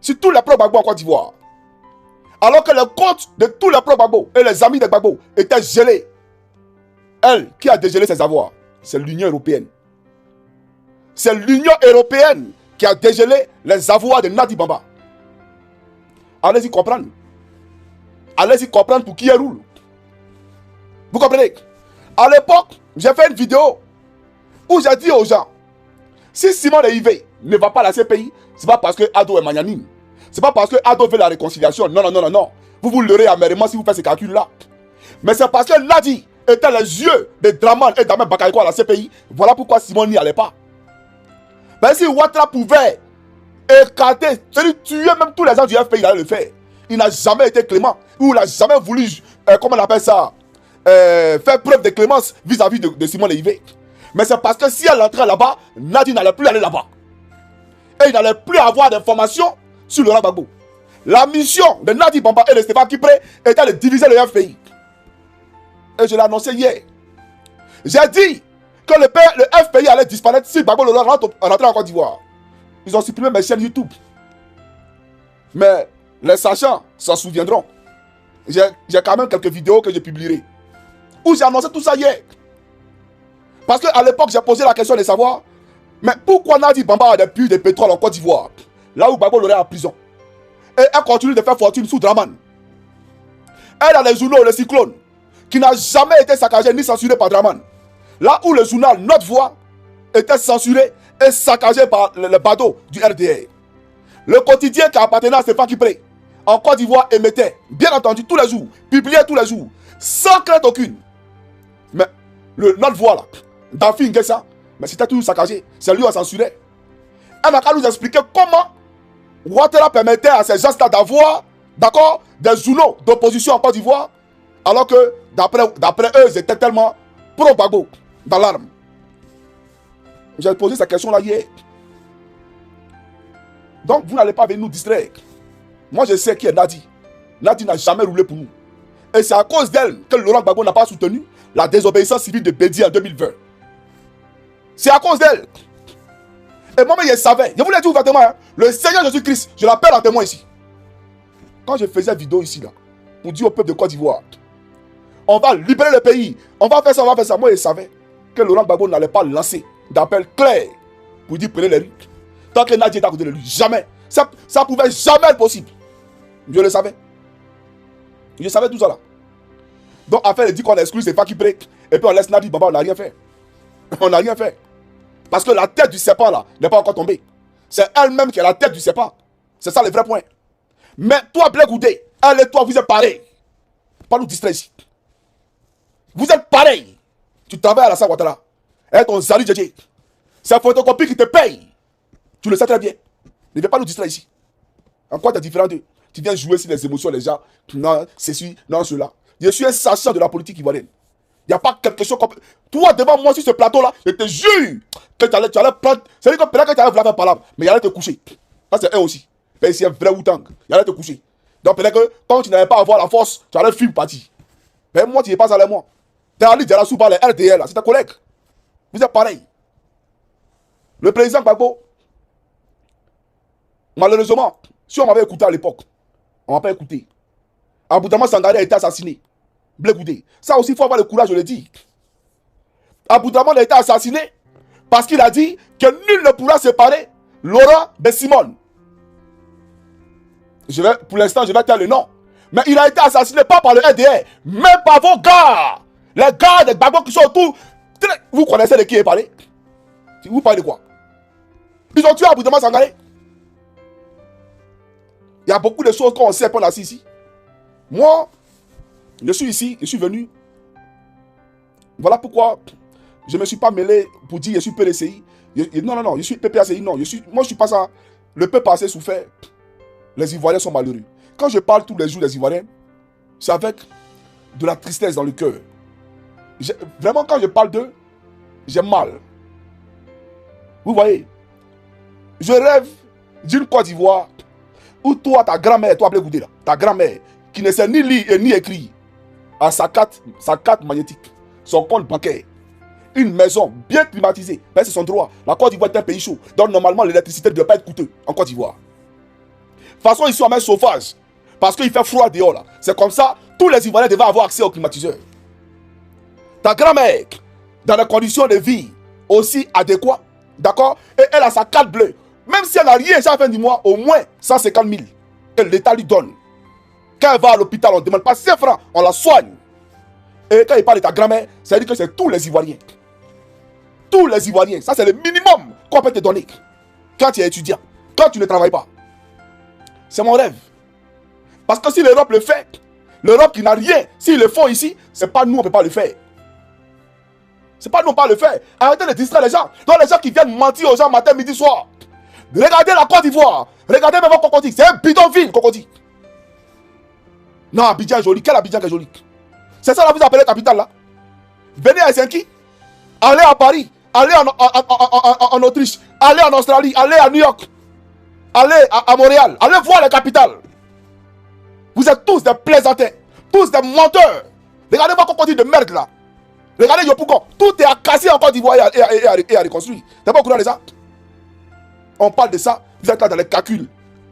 sur tous les pro Gbagbo en Côte d'Ivoire. Alors que les comptes de tous les pro Gbagbo et les amis de Gbagbo étaient gelés. Elle, qui a dégelé ses avoirs? C'est l'Union européenne. C'est l'Union européenne qui a dégelé les avoirs de Nadi Bamba. Allez-y comprendre. Allez-y comprendre pour qui elle roule. Vous comprenez? À l'époque, j'ai fait une vidéo où j'ai dit aux gens, si Simon Leïvé ne va pas à la CPI, c'est pas parce que Ado est magnanime. C'est pas parce que Ado veut la réconciliation. Non, non, non, non, non. Vous vous leurrez amèrement si vous faites ces calculs-là. Mais c'est parce que Nadi était les yeux de Draman et d'Ahmed Bakayoko à la CPI. Voilà pourquoi Simon n'y allait pas. Mais si Ouattara pouvait écarter, c'est-à-dire tuer même tous les gens du FPI, il allait le faire. Il n'a jamais été clément. Ou il n'a jamais voulu, comment on appelle ça, faire preuve de clémence vis-à-vis de Simon Leïvé. Mais c'est parce que si elle entrait là-bas, Nadi n'allait plus aller là-bas. Et il n'allait plus avoir d'informations sur Laurent Gbagbo. La mission de Nadi Bamba et de Stéphane Kipré était de diviser le FPI. Et je l'ai annoncé hier. J'ai dit que le FPI allait disparaître si Gbagbo rentrait en Côte d'Ivoire. Ils ont supprimé mes chaînes YouTube. Mais les sachants s'en souviendront. J'ai quand même quelques vidéos que je publierai. Où j'ai annoncé tout ça hier. Parce qu'à l'époque, j'ai posé la question de savoir, mais pourquoi Nadi Bamba a des puits de pétrole en Côte d'Ivoire, là où Gbagbo l'aurait en prison. Et elle continue de faire fortune sous Draman. Elle a les journaux, les cyclones, qui n'a jamais été saccagé ni censuré par Draman. Là où le journal Notre Voix était censuré et saccagé par le bateau du RDR. Le quotidien qui appartenait à Stéphane Kipré en Côte d'Ivoire émettait, bien entendu, tous les jours, publiait tous les jours, sans crainte aucune. Mais Notre Voix là, Dafi Nguessa, mais c'était toujours saccagé. C'est lui qui a censuré. Elle n'a qu'à nous expliquer comment Ouattara permettait à ces gens-là d'avoir, d'accord, des journaux d'opposition en Côte d'Ivoire, alors que d'après eux, ils étaient tellement pro-Gbagbo dans l'arme. J'ai posé cette question-là hier. Donc, vous n'allez pas venir nous distraire. Moi, je sais qui est Nadi. Nadi n'a jamais roulé pour nous. Et c'est à cause d'elle que Laurent Gbagbo n'a pas soutenu la désobéissance civile de Bédi en 2020. C'est à cause d'elle. Et moi-même, je savais. Je vous l'ai dit ouvertement. Hein, le Seigneur Jésus-Christ, je l'appelle en témoin ici. Quand je faisais vidéo ici, là, pour dire au peuple de Côte d'Ivoire, on va libérer le pays, on va faire ça, on va faire ça. Moi, je savais que Laurent Gbagbo n'allait pas lancer d'appel clair pour dire prenez les rues. Tant que Nadi est à côté de lui, jamais. Ça pouvait jamais être possible. Je le savais. Je savais tout ça là. Donc, afin de dire qu'on exclut, c'est pas qui break. Et puis on laisse Nadi Bamba, on n'a rien fait. On n'a rien fait. Parce que la tête du serpent là n'est pas encore tombée. C'est elle-même qui est la tête du serpent. C'est ça le vrai point. Mais toi, Blé Goudé, elle et toi, vous êtes pareils. Pas nous distraire ici. Vous êtes pareils. Tu travailles à la Ouattara. Et ton Zali Djedje. C'est un photocopie qui te paye. Tu le sais très bien. Ne viens pas nous distraire ici. En quoi tu es différent d'eux? Tu viens jouer sur les émotions des gens. Non, c'est celui, non, cela. Je suis un sachant de la politique ivoirienne. Il n'y a pas quelque chose comme... Toi, devant moi, sur ce plateau-là, je te jure que tu allais prendre... C'est-à-dire que peut-être que tu allais vouloir faire parler, mais il allait te coucher. Ça, c'est eux aussi. Mais c'est un vrai Wu-Tang. Il allait te coucher. Donc peut-être que quand tu n'allais pas avoir la force, tu allais fuir partir. Mais moi, tu n'es pas allé moi. Tu es allé dire sous par les RDL, c'est ta collègue. Vous êtes pareil. Le président Gbagbo, malheureusement, si on m'avait écouté à l'époque, on ne m'a pas écouté. Aboudama Sangaré a été assassiné. Blé Goudé. Ça aussi, il faut avoir le courage de le dire. Aboudama a été assassiné parce qu'il a dit que nul ne pourra séparer Laurent de Simone. Pour l'instant, je vais taire le nom. Mais il a été assassiné pas par le RDR, mais par vos gars. Les gars de Gbagbo qui sont autour. Vous connaissez de qui il parlé? Vous parlez de quoi? Ils ont tué Aboudama Sangaré. Il y a beaucoup de choses qu'on sait pour la ici. Moi, je suis ici, je suis venu. Voilà pourquoi je ne me suis pas mêlé pour dire je suis PDCI. Non, je suis PPACI. Non, moi je suis pas ça. Le peuple a assez souffert. Les Ivoiriens sont malheureux. Quand je parle tous les jours des Ivoiriens, c'est avec de la tristesse dans le cœur. Vraiment, quand je parle d'eux, j'ai mal. Vous voyez, je rêve d'une Côte d'Ivoire où toi, ta grand-mère, toi, Blé Goudé, là, ta grand-mère, qui ne sait ni lire et ni écrire, a sa carte magnétique, son compte bancaire, une maison bien climatisée, c'est son droit. La Côte d'Ivoire est un pays chaud, donc normalement l'électricité ne doit pas être coûteuse en Côte d'Ivoire. toute façon, ici, on met chauffage. Parce qu'il fait froid dehors, là. C'est comme ça, tous les Ivoiriens devaient avoir accès au climatiseur. Ta grand-mère, dans des conditions de vie aussi adéquates, d'accord? Et elle a sa carte bleue. Même si elle n'a rien à la fin du mois, au moins 150 000 que l'État lui donne. Quand elle va à l'hôpital, on ne demande pas 5 francs, on la soigne. Et quand il parle de ta grand-mère, ça veut dire que c'est tous les Ivoiriens. Tous les Ivoiriens. Ça, c'est le minimum qu'on peut te donner. Quand tu es étudiant, quand tu ne travailles pas. C'est mon rêve. Parce que si l'Europe le fait, l'Europe qui n'a rien, s'ils le font ici, c'est pas nous, on ne peut pas le faire. C'est pas nous, on ne peut pas le faire. Arrêtez de distraire les gens. Donc les gens qui viennent mentir aux gens matin, midi, soir. Regardez la Côte d'Ivoire. Regardez même Cocody. C'est un bidonville, Cocody. Non, Abidjan est joli. Quel Abidjan est joli? C'est ça là, vous appelez capitale là. Venez à Helsinki. Allez à Paris. Allez en Autriche. Allez en Australie. Allez à New York. Allez à Montréal. Allez voir les capitales. Vous êtes tous des plaisantins. Tous des menteurs. Regardez-moi Cocody de merde là. Regardez Yopougon. Tout est à casser en Côte d'Ivoire et à reconstruire. T'es pas au courant de ça? On parle de ça. Vous êtes là dans les calculs.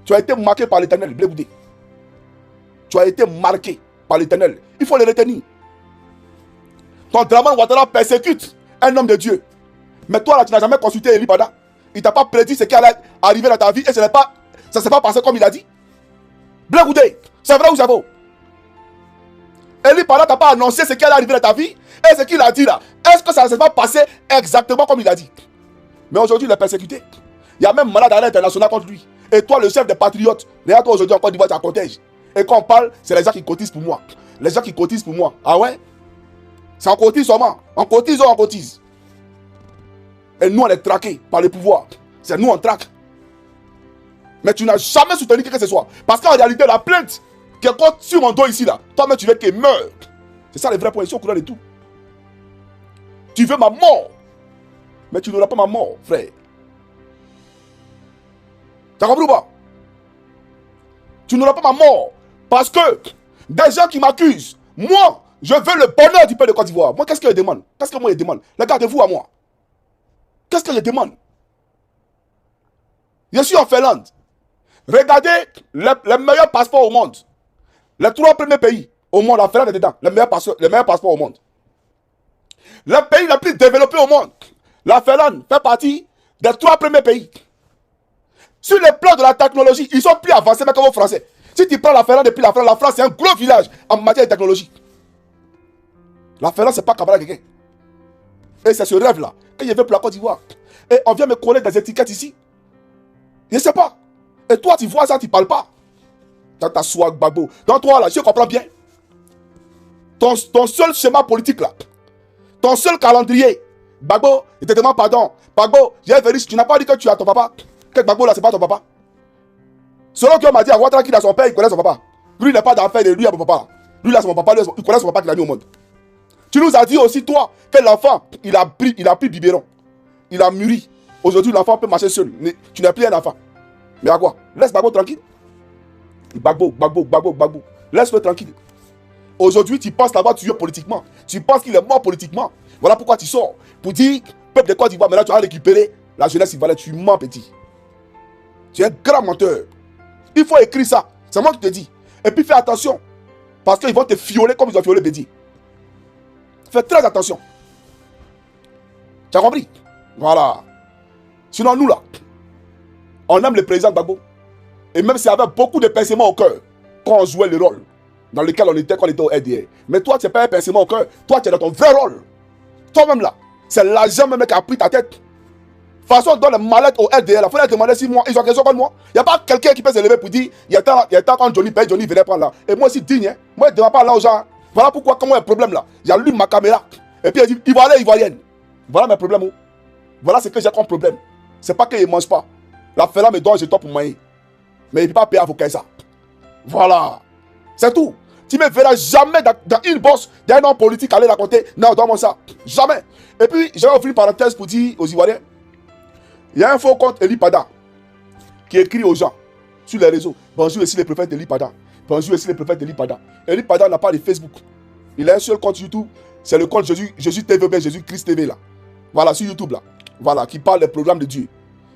Tu as été marqué par l'Éternel. Blé Goudé. Tu as été marqué par l'Éternel. Il faut le retenir. Ton Draman Ouattara persécute un homme de Dieu. Mais toi là, tu n'as jamais consulté Eli Pada. Il t'a pas prédit ce qui allait arriver dans ta vie et ça ne s'est pas passé comme il a dit. Blé Goudé, c'est vrai ou c'est faux? Eli Pada t'a pas annoncé ce qui allait arriver dans ta vie et ce qu'il a dit là. Est-ce que ça ne s'est pas passé exactement comme il a dit? Mais aujourd'hui, il est persécuté. Il y a même malade à l'international contre lui. Et toi, le chef des patriotes, regarde-toi aujourd'hui en Côte d'Ivoire, tu as cortège. Et quand on parle, c'est les gens qui cotisent pour moi. Les gens qui cotisent pour moi. Ah ouais? C'est en cotise seulement. En cotise ou en cotise. Et nous, on est traqués par le pouvoir. C'est nous, on traque. Mais tu n'as jamais soutenu que ce soit. Parce qu'en réalité, la plainte qui est contre sur mon dos ici, là, toi-même, tu veux qu'il meure. C'est ça les vrais points. Ils sont au courant de tout. Tu veux ma mort. Mais tu n'auras pas ma mort, frère. T'as compris ou pas? Tu n'auras pas ma mort. Parce que des gens qui m'accusent, moi, je veux le bonheur du peuple de Côte d'Ivoire. Moi, qu'est-ce que je demande? Qu'est-ce que moi je demande? Regardez-vous à moi. Qu'est-ce que je demande? Je suis en Finlande. Regardez les meilleurs passeports au monde. Les 3 premiers pays au monde, la Finlande est dedans. Les meilleurs passeports au monde. Les pays les plus développés au monde. La Finlande fait partie des 3 premiers pays. Sur le plan de la technologie, ils sont plus avancés même que vos Français. Si tu prends la Finlande depuis la France c'est un gros village en matière de technologie. La Finlande, c'est pas capable de quelqu'un. Et c'est ce rêve-là que je veux pour la Côte d'Ivoire. Et on vient me coller des étiquettes ici. Je ne sais pas. Et toi, tu vois ça, tu ne parles pas. Dans ta swag, Gbagbo. Donc toi, là, je comprends bien. Ton seul schéma politique, là. Ton seul calendrier. Gbagbo, je te demande pardon. Gbagbo, j'ai vérifié, tu n'as pas dit que tu as ton papa. Que Gbagbo, là, c'est pas ton papa. Selon qu'on m'a dit à Ouattara qu'il a son père, il connaît son papa. Lui, il n'a pas d'affaire de lui à mon papa. Lui, là, c'est mon papa. Lui, il connaît son papa qu'il a mis au monde. Tu nous as dit aussi, toi, que l'enfant, il a pris biberon. Il a mûri. Aujourd'hui, l'enfant peut marcher seul. Tu n'es plus un enfant. Mais à quoi? Laisse Gbagbo tranquille. Gbagbo. Laisse-le tranquille. Aujourd'hui, tu penses l'avoir tué politiquement. Tu penses qu'il est mort politiquement. Voilà pourquoi tu sors. Pour dire, peuple de Côte d'Ivoire, maintenant tu vas récupérer la jeunesse ivoirienne. Tu mens, petit. Tu es un grand menteur. Il faut écrire ça. C'est moi qui te dis. Et puis fais attention. Parce qu'ils vont te fioler comme ils ont fiolé Bédi. Fais très attention. Tu as compris? Voilà. Sinon, nous là, on aime le président Gbagbo. Et même s'il y avait beaucoup de pincements au cœur, quand on jouait le rôle dans lequel on était quand on était au RDR. Mais toi, tu n'as pas un pincement au cœur. Toi, tu es dans ton vrai rôle. Toi-même là, c'est l'argent même qui a pris ta tête. De toute façon, dans le mal-être au RDR, il faut leur demander si moi, ils ont quelque chose contre moi. Il n'y a pas quelqu'un qui peut se lever pour dire, il y a tant quand Johnny paye, Johnny venait prendre là. Et moi aussi digne, hein? Moi je ne demande pas là aux gens. Voilà pourquoi, quand moi, il y a un problème là, j'allume ma caméra. Et puis il dit, Ivoirien, Ivoirienne. Voilà mes problèmes. Voilà ce que j'ai comme problème. C'est pas qu'il ne mange pas. La fella me donne, je dois pour manger. Mais il ne peut pas payer avocat ça. Voilà. C'est tout. Tu ne me verras jamais dans une bosse d'un homme politique aller raconter, non, donne-moi ça. Jamais. Et puis, j'ai ouvert une parenthèse pour dire aux Ivoiriens, il y a un faux compte Eli Pada qui écrit aux gens sur les réseaux. Bonjour, ici les prophètes Eli Pada. Bonjour, ici les prophètes Eli Pada. Eli Pada n'a pas de Facebook. Il a un seul compte YouTube. C'est le compte Jésus TV, Jésus Christ TV là. Voilà, sur YouTube là. Voilà, qui parle des programmes de Dieu.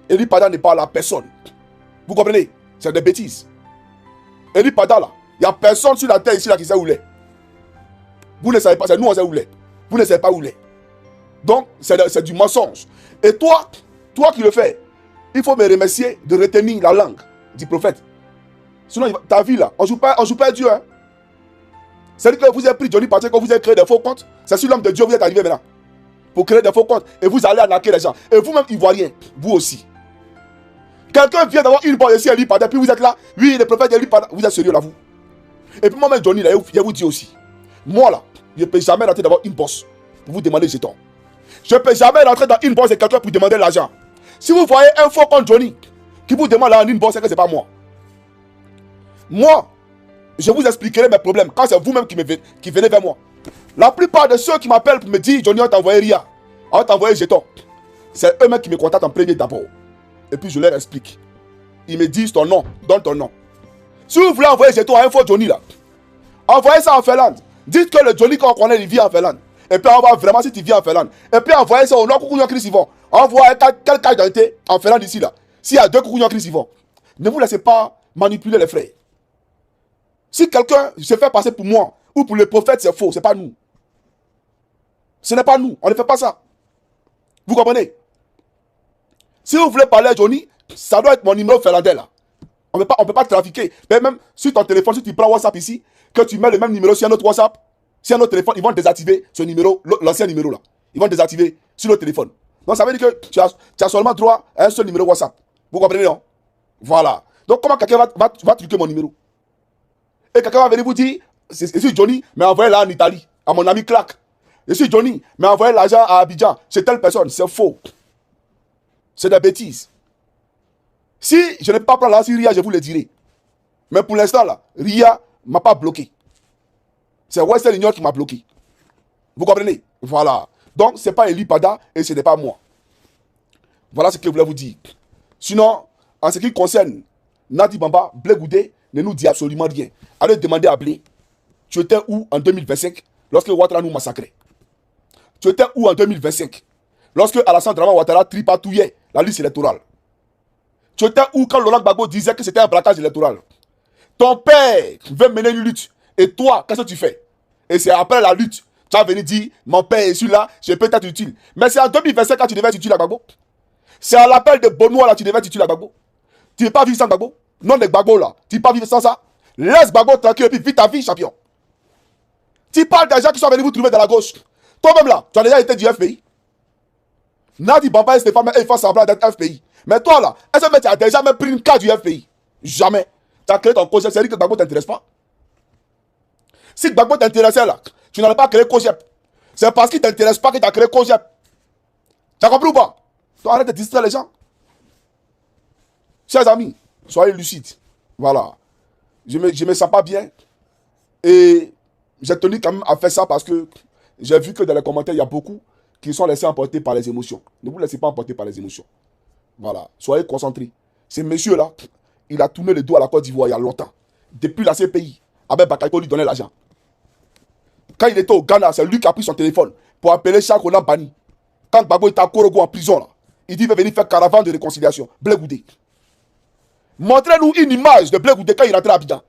Eli Pada ne parle à personne. Vous comprenez? C'est des bêtises. Eli Pada là, il n'y a personne sur la terre ici là qui sait où il est. Vous ne savez pas, c'est nous on sait où il est. Vous ne savez pas où il est. Donc, c'est du mensonge. Et toi qui le fais, il faut me remercier de retenir la langue du prophète. Sinon, ta vie là, on joue pas Dieu. Hein. C'est-à-dire que vous avez pris Johnny parce que vous avez créé des faux comptes. C'est sur l'homme de Dieu que vous êtes arrivé maintenant. Pour créer des faux comptes. Et vous allez arnaquer les gens. Et vous-même, Ivoiriens, vous aussi. Quelqu'un vient d'avoir une bonne ici, puis vous êtes là. Oui, le prophète Eli Pada. Vous êtes sérieux là, vous. Et puis moi-même, Johnny, là, je vous dis aussi. Moi là, je ne peux jamais rentrer d'avoir une bosse pour vous demander jeton. Je ne peux jamais rentrer dans une bosse de quelqu'un pour demander l'argent. Si vous voyez un faux compte Johnny qui vous demande là en une bosse, c'est que ce n'est pas moi. Moi, je vous expliquerai mes problèmes quand c'est vous-même qui venez vers moi. La plupart de ceux qui m'appellent pour me dire Johnny, on t'a envoyé RIA, on t'a envoyé jeton. C'est eux-mêmes qui me contactent en premier d'abord. Et puis je leur explique. Ils me disent ton nom, donne ton nom. Si vous voulez envoyer jeton à un faux Johnny là, envoyez ça en Finlande. Dites que le Johnny qu'on connaît, il vit en Finlande. Et puis on va vraiment si tu vis en Finlande. Et puis envoyez ça au nom Coucou Chris Yvon. Envoyez quel cas d'identité en Finlande ici là. S'il y a 2 Coucou Chris Yvon. Ne vous laissez pas manipuler les frères. Si quelqu'un se fait passer pour moi ou pour le prophète, c'est faux, c'est pas nous. Ce n'est pas nous, on ne fait pas ça. Vous comprenez? Si vous voulez parler à Johnny, ça doit être mon numéro finlandais là. On ne peut pas trafiquer. Mais même sur ton téléphone, si tu prends WhatsApp ici, que tu mets le même numéro sur un autre WhatsApp, sur un autre téléphone, ils vont désactiver ce numéro, l'ancien numéro là. Ils vont désactiver sur le téléphone. Donc ça veut dire que tu as seulement droit à un seul numéro WhatsApp. Vous comprenez, non? Voilà. Donc comment quelqu'un va truquer mon numéro? Et quelqu'un va venir vous dire, je suis Johnny, mais envoyez là en Italie, à mon ami Clark. Je suis Johnny, mais envoyez l'argent à Abidjan, c'est telle personne. C'est faux. C'est des bêtises. Si je ne peux pas prendre l'argent sur RIA, je vous le dirai. Mais pour l'instant, là, RIA ne m'a pas bloqué. C'est Western Union qui m'a bloqué. Vous comprenez? Voilà. Donc, ce n'est pas Eli Pada et ce n'est pas moi. Voilà ce que je voulais vous dire. Sinon, en ce qui concerne Nadi Bamba, Blé Goudé ne nous dit absolument rien. Allez demander à Blé, tu étais où en 2025 lorsque Ouattara nous massacrait? Tu étais où en 2025 lorsque Alassane Dramane Ouattara tripatouillait la liste électorale? Tu étais où quand Laurent Gbagbo disait que c'était un braquage électoral? Ton père veut mener une lutte. Et toi, qu'est-ce que tu fais? Et c'est après la lutte, tu vas venir dire, mon père est celui-là, je peux être utile. Mais c'est en 2025 quand tu devais être utile à Gbagbo. C'est à l'appel de Benoît là, tu devais être utile à Gbagbo. Tu ne peux pas vivre sans Gbagbo. Non, les Gbagbo là, tu ne peux pas vivre sans ça. Laisse Gbagbo tranquille et puis vis ta vie, champion. Tu parles des gens qui sont venus vous trouver dans la gauche. Toi-même là, tu as déjà été du FPI. Nadi Bamba et Stéphane, ils font semblant d'être FPI. Mais toi là, est-ce que tu as déjà même pris une carte du FPI? Jamais. Tu as créé ton concept, c'est-à-dire que Gbagbo ne t'intéresse pas. Si Gbagbo t'intéressait là, tu n'aurais pas créé COGEP. C'est parce qu'il ne t'intéresse pas que tu as créé COGEP. Tu as compris ou pas? Donc arrête de distraire les gens. Chers amis, soyez lucides. Voilà. Je me sens pas bien. Et j'ai tenu quand même à faire ça parce que j'ai vu que dans les commentaires, il y a beaucoup qui sont laissés emporter par les émotions. Ne vous laissez pas emporter par les émotions. Voilà. Soyez concentrés. Ce monsieur-là, il a tourné le dos à la Côte d'Ivoire il y a longtemps. Depuis la CPI, Abel Bakayoko lui donnait l'argent. Quand il était au Ghana, c'est lui qui a pris son téléphone pour appeler Charles Konan Bani. Quand Gbagbo était à Korogo en prison, là, il dit qu'il va venir faire caravane de réconciliation. Blé Goudé. Montrez-nous une image de Blé Goudé quand il rentrait à Abidjan.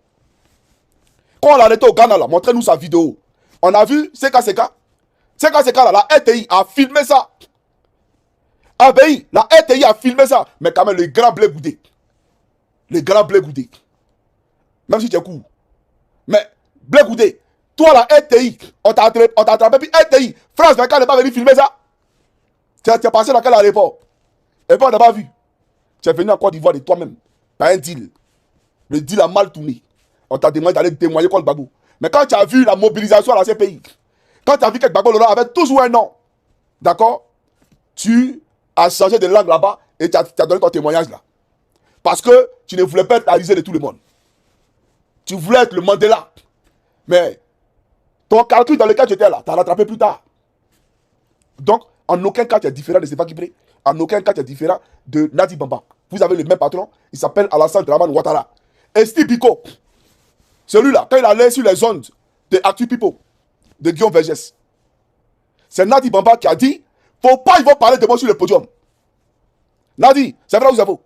Quand on l'a arrêté au Ghana, là, montrez-nous sa vidéo. On a vu CKCK. CKCK, là, la RTI a filmé ça. ABI, la RTI a filmé ça. Mais quand même, le grand Blé Goudé. Le grand Blé Goudé. Même si tu es court. Mais, Blé Goudé, toi, la RTI, on t'a attrapé, puis RTI, France 24 n'est pas venu filmer ça. Tu es passé dans quel aéroport? Et puis on n'a pas vu. Tu es venu en Côte d'Ivoire de toi-même. Pas un deal. Le deal a mal tourné. On t'a demandé d'aller témoigner contre Gbagbo. Mais quand tu as vu la mobilisation dans ces pays, quand tu as vu que Gbagbo Laurent avait toujours un nom, d'accord, tu as changé de langue là-bas et tu as donné ton témoignage là. Parce que tu ne voulais pas être alisé de tout le monde. Tu voulais être le Mandela. Mais ton calcul dans lequel tu étais là, tu as rattrapé plus tard. Donc, en aucun cas tu es différent de Stéphane Guibré. En aucun cas tu es différent de Nadi Bamba. Vous avez le même patron, il s'appelle Alassane Dramane Ouattara. Et Steve Biko, celui-là, quand il allait sur les ondes de Actu People, de Guillaume Vergès, c'est Nadi Bamba qui a dit, faut pas ils vont parler de moi sur le podium. Nadi, c'est vrai ou c'est faux?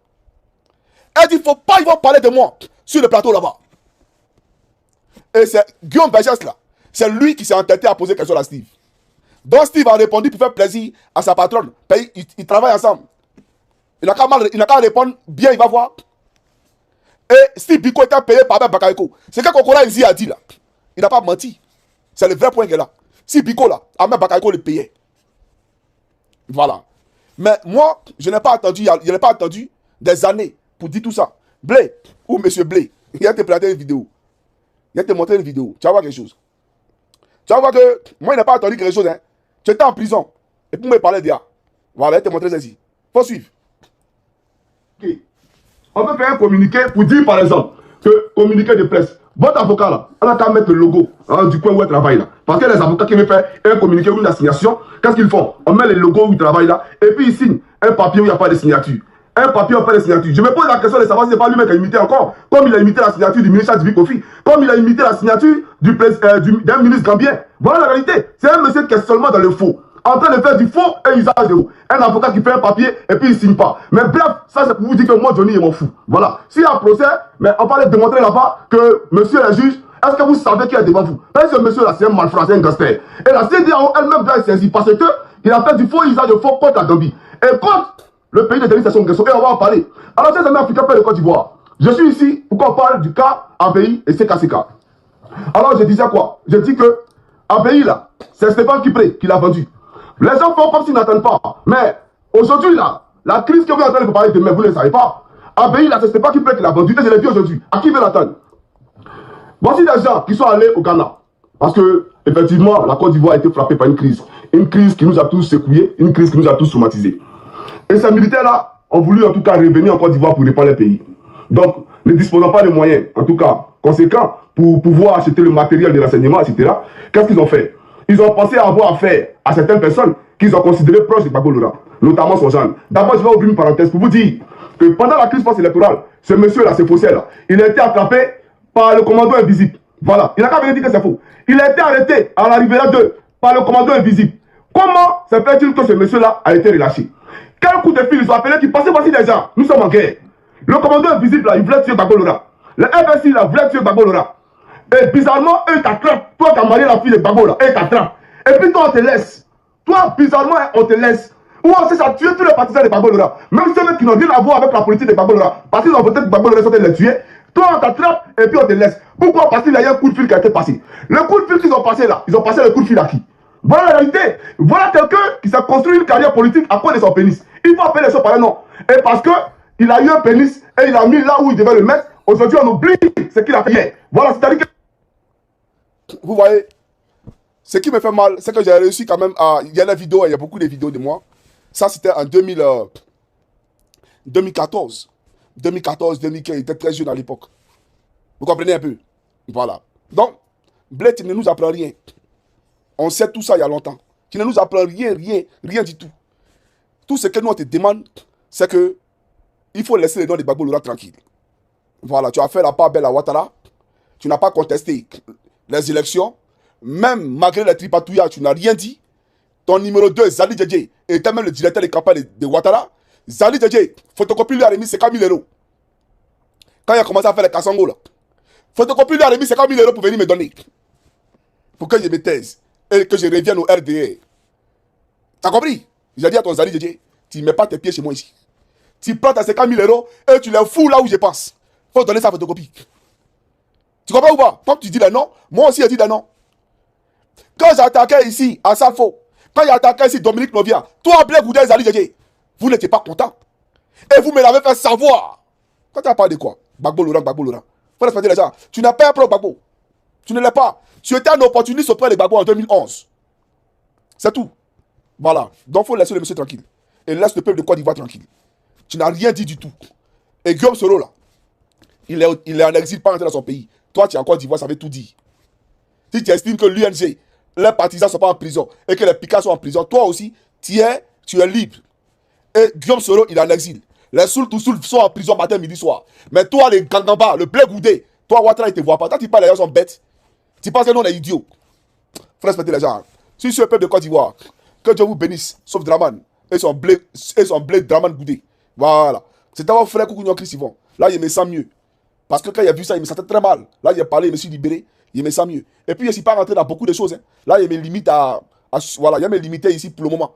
Elle dit, faut pas ils vont parler de moi sur le plateau là-bas. Et c'est Guillaume Bergès là. C'est lui qui s'est entêté à poser question à Steve. Donc Steve a répondu pour faire plaisir à sa patronne. Ils travaillent ensemble. Il n'a qu'à répondre bien, il va voir. Et Steve Biko était payé par Bakayoko. C'est ce que Kokora ici a dit là. Il n'a pas menti. C'est le vrai point qu'il est là. Si Biko là, Ahmed Bakayoko le payait. Voilà. Mais moi, je n'ai pas attendu des années pour dire tout ça. Blé, ou monsieur Blé, il a te présenté une vidéo. Il a te montré une vidéo. Tu vas voir quelque chose. Tu vas voir que moi, il n'a pas attendu quelque chose. Hein. Tu étais en prison. Et pour me parler d'IA. Voilà, il te montré ceci. Faut suivre. Okay. On peut faire un communiqué pour dire par exemple que communiqué de presse. Votre avocat là, on a qu'à mettre le logo du coin où il travaille là. Parce que les avocats qui veulent faire un communiqué ou une assignation, qu'est-ce qu'ils font? On met le logo où ils travaillent là et puis ils signent un papier où il n'y a pas de signature. Un papier où il n'y a pas de signature. Je me pose la question de savoir si c'est pas lui-même qui a imité encore. Comme il a imité la signature du ministre Adjibi Kofi. Comme il a imité la signature d'un ministre gambien. Voilà la réalité. C'est un monsieur qui est seulement dans le faux. En train de faire du faux et usage de vous. Un avocat qui fait un papier et puis il ne signe pas. Mais bref, ça c'est pour vous dire que moi Johnny je m'en fous. Voilà. S'il y a un procès, mais on va aller démontrer là-bas que monsieur le juge, est-ce que vous savez qui est devant vous? Parce que ce monsieur là c'est un malfrat, c'est un gangster. Et la CEDEAO elle-même doit être saisie parce qu'il a fait du faux usage de faux contre la Gambie. Et contre le pays de déliciation Guesso. Et on va en parler. Alors ces amis africains de Côte d'Ivoire. Je suis ici pour qu'on parle du cas ABI et CKCK. Alors je disais quoi? Je dis que ABI là, c'est Stéphane Kipré qui l'a vendu. Les gens font comme s'ils n'attendent pas. Mais aujourd'hui, là, la crise que vous êtes en train de parler demain, vous ne le savez pas. ABI, là, c'est pas qui plaît qu'il a vendu. Et je l'ai dit aujourd'hui. À qui veut l'attendre? Voici des gens qui sont allés au Ghana. Parce que, effectivement, la Côte d'Ivoire a été frappée par une crise. Une crise qui nous a tous secoués. Une crise qui nous a tous traumatisés. Et ces militaires-là ont voulu, en tout cas, revenir en Côte d'Ivoire pour répandre le pays. Donc, ne disposant pas de moyens, en tout cas, conséquents, pour pouvoir acheter le matériel de renseignement, etc., qu'est-ce qu'ils ont fait? Ils ont pensé avoir affaire à certaines personnes qu'ils ont considérées proches de Gbagbo Laurent, notamment son genre. D'abord, je vais ouvrir une parenthèse pour vous dire que pendant la crise post-électorale, ce monsieur-là, ce faussaire-là, il a été attrapé par le commando invisible. Voilà, il n'a qu'à venir dire que c'est faux. Il a été arrêté à l'arrivée là 2 par le commando invisible. Comment se fait-il que ce monsieur-là a été relâché? Quel coup de fil ils ont appelé qui passait voici des gens? Nous sommes en guerre. Le commando invisible, là, il voulait tuer Gbagbo Laurent. Le FSI, là, voulait tuer Gbagbo Laurent. Et bizarrement, eux t'attrapent. Toi, t'as marié la fille de Gbagbo là. Eux t'attrapent. Et puis toi, on te laisse. Toi, bizarrement, on te laisse. Ou on sait ça tuer tous les partisans de Gbagbo Laurent. Même ceux qui n'ont rien à voir avec la politique de Gbagbo Laurent. Parce qu'ils ont voté que Gbagbo Laurent sont les tuer. Toi, on t'attrape et puis on te laisse. Pourquoi? Parce qu'il y a un coup de fil qui a été passé. Le coup de fil qu'ils ont passé là, ils ont passé le coup de fil à qui? Voilà la réalité. Voilà quelqu'un qui s'est construit une carrière politique à cause de son pénis. Il faut appeler les choses par un nom. Et parce qu'il a eu un pénis et il a mis là où il devait le mettre, aujourd'hui on oublie ce qu'il a fait hier. Voilà, c'est-à-dire que... Vous voyez, ce qui me fait mal, c'est que j'ai réussi quand même à... Il y a des vidéos, il y a beaucoup de vidéos de moi. Ça, c'était en 2014. 2014, 2015, il était très jeune à l'époque. Vous comprenez un peu? Voilà. Donc, Blé, tu ne nous apprends rien. On sait tout ça il y a longtemps. Tu ne nous apprends rien du tout. Tout ce que nous on te demande, c'est que il faut laisser les noms de Gbagbo Laurent tranquille. Voilà, tu as fait la part belle à Ouattara. Tu n'as pas contesté les élections. Même malgré les tripatouillas, tu n'as rien dit. Ton numéro 2, Zali Djedje, était même le directeur de campagne de Ouattara. Zali Djedje, photocopie lui a remis 50 000 €. Quand il a commencé à faire les Kassango, là, photocopie lui a remis 50 000 € pour venir me donner. Pour que je me taise. Et que je revienne au RDR. T'as compris? J'ai dit à ton Zali Djedje, tu ne mets pas tes pieds chez moi ici. Tu prends tes 50 000 € et tu les fous là où je pense. Faut donner sa photocopie. Tu comprends ou pas? Quand tu dis les noms, moi aussi j'ai dit les noms. Quand j'attaquais ici à Safo, quand j'attaquais ici Dominique Novia, toi, Blé Goudé, Zali Djedje, vous n'étiez pas content. Et vous me l'avez fait savoir. Quand tu as parlé de quoi? Gbagbo Laurent, Gbagbo Laurent. Faut respecter les gens. Tu n'as pas un pro Gbagbo. Tu ne l'es pas. Tu étais un opportuniste auprès de Gbagbo en 2011. C'est tout. Voilà. Donc il faut laisser le monsieur tranquille. Et laisse le peuple de Côte d'Ivoire tranquille. Tu n'as rien dit du tout. Et Guillaume Soro là, il est en exil, pas rentré dans son pays. Toi, tu es en Côte d'Ivoire, ça veut tout dire. Si tu estimes que l'UNG, les partisans ne sont pas en prison et que les Picards sont en prison, toi aussi, tu es libre. Et Guillaume Soro, il est en exil. Les Soul sont en prison matin, midi, soir. Mais toi, les Gangamba, le Blé Goudé, toi, Ouattara, il ne te voit pas. Toi, tu parles, les gens sont bêtes. Tu penses que nous, on est idiots. Il faut respecter les gens. Si c'est le peuple de Côte d'Ivoire, que Dieu vous bénisse, sauf Draman, et son blé Draman Goudé. Voilà. C'est d'abord frère Koukounion Chris Yvon. Là, il me sent mieux. Parce que quand il a vu ça, il me sentait très mal. Là, il a parlé, il me suis libéré. Je me sens mieux. Et puis, je ne suis pas rentré dans beaucoup de choses. Hein. Là, il me limite voilà, il y a mes limités ici pour le moment.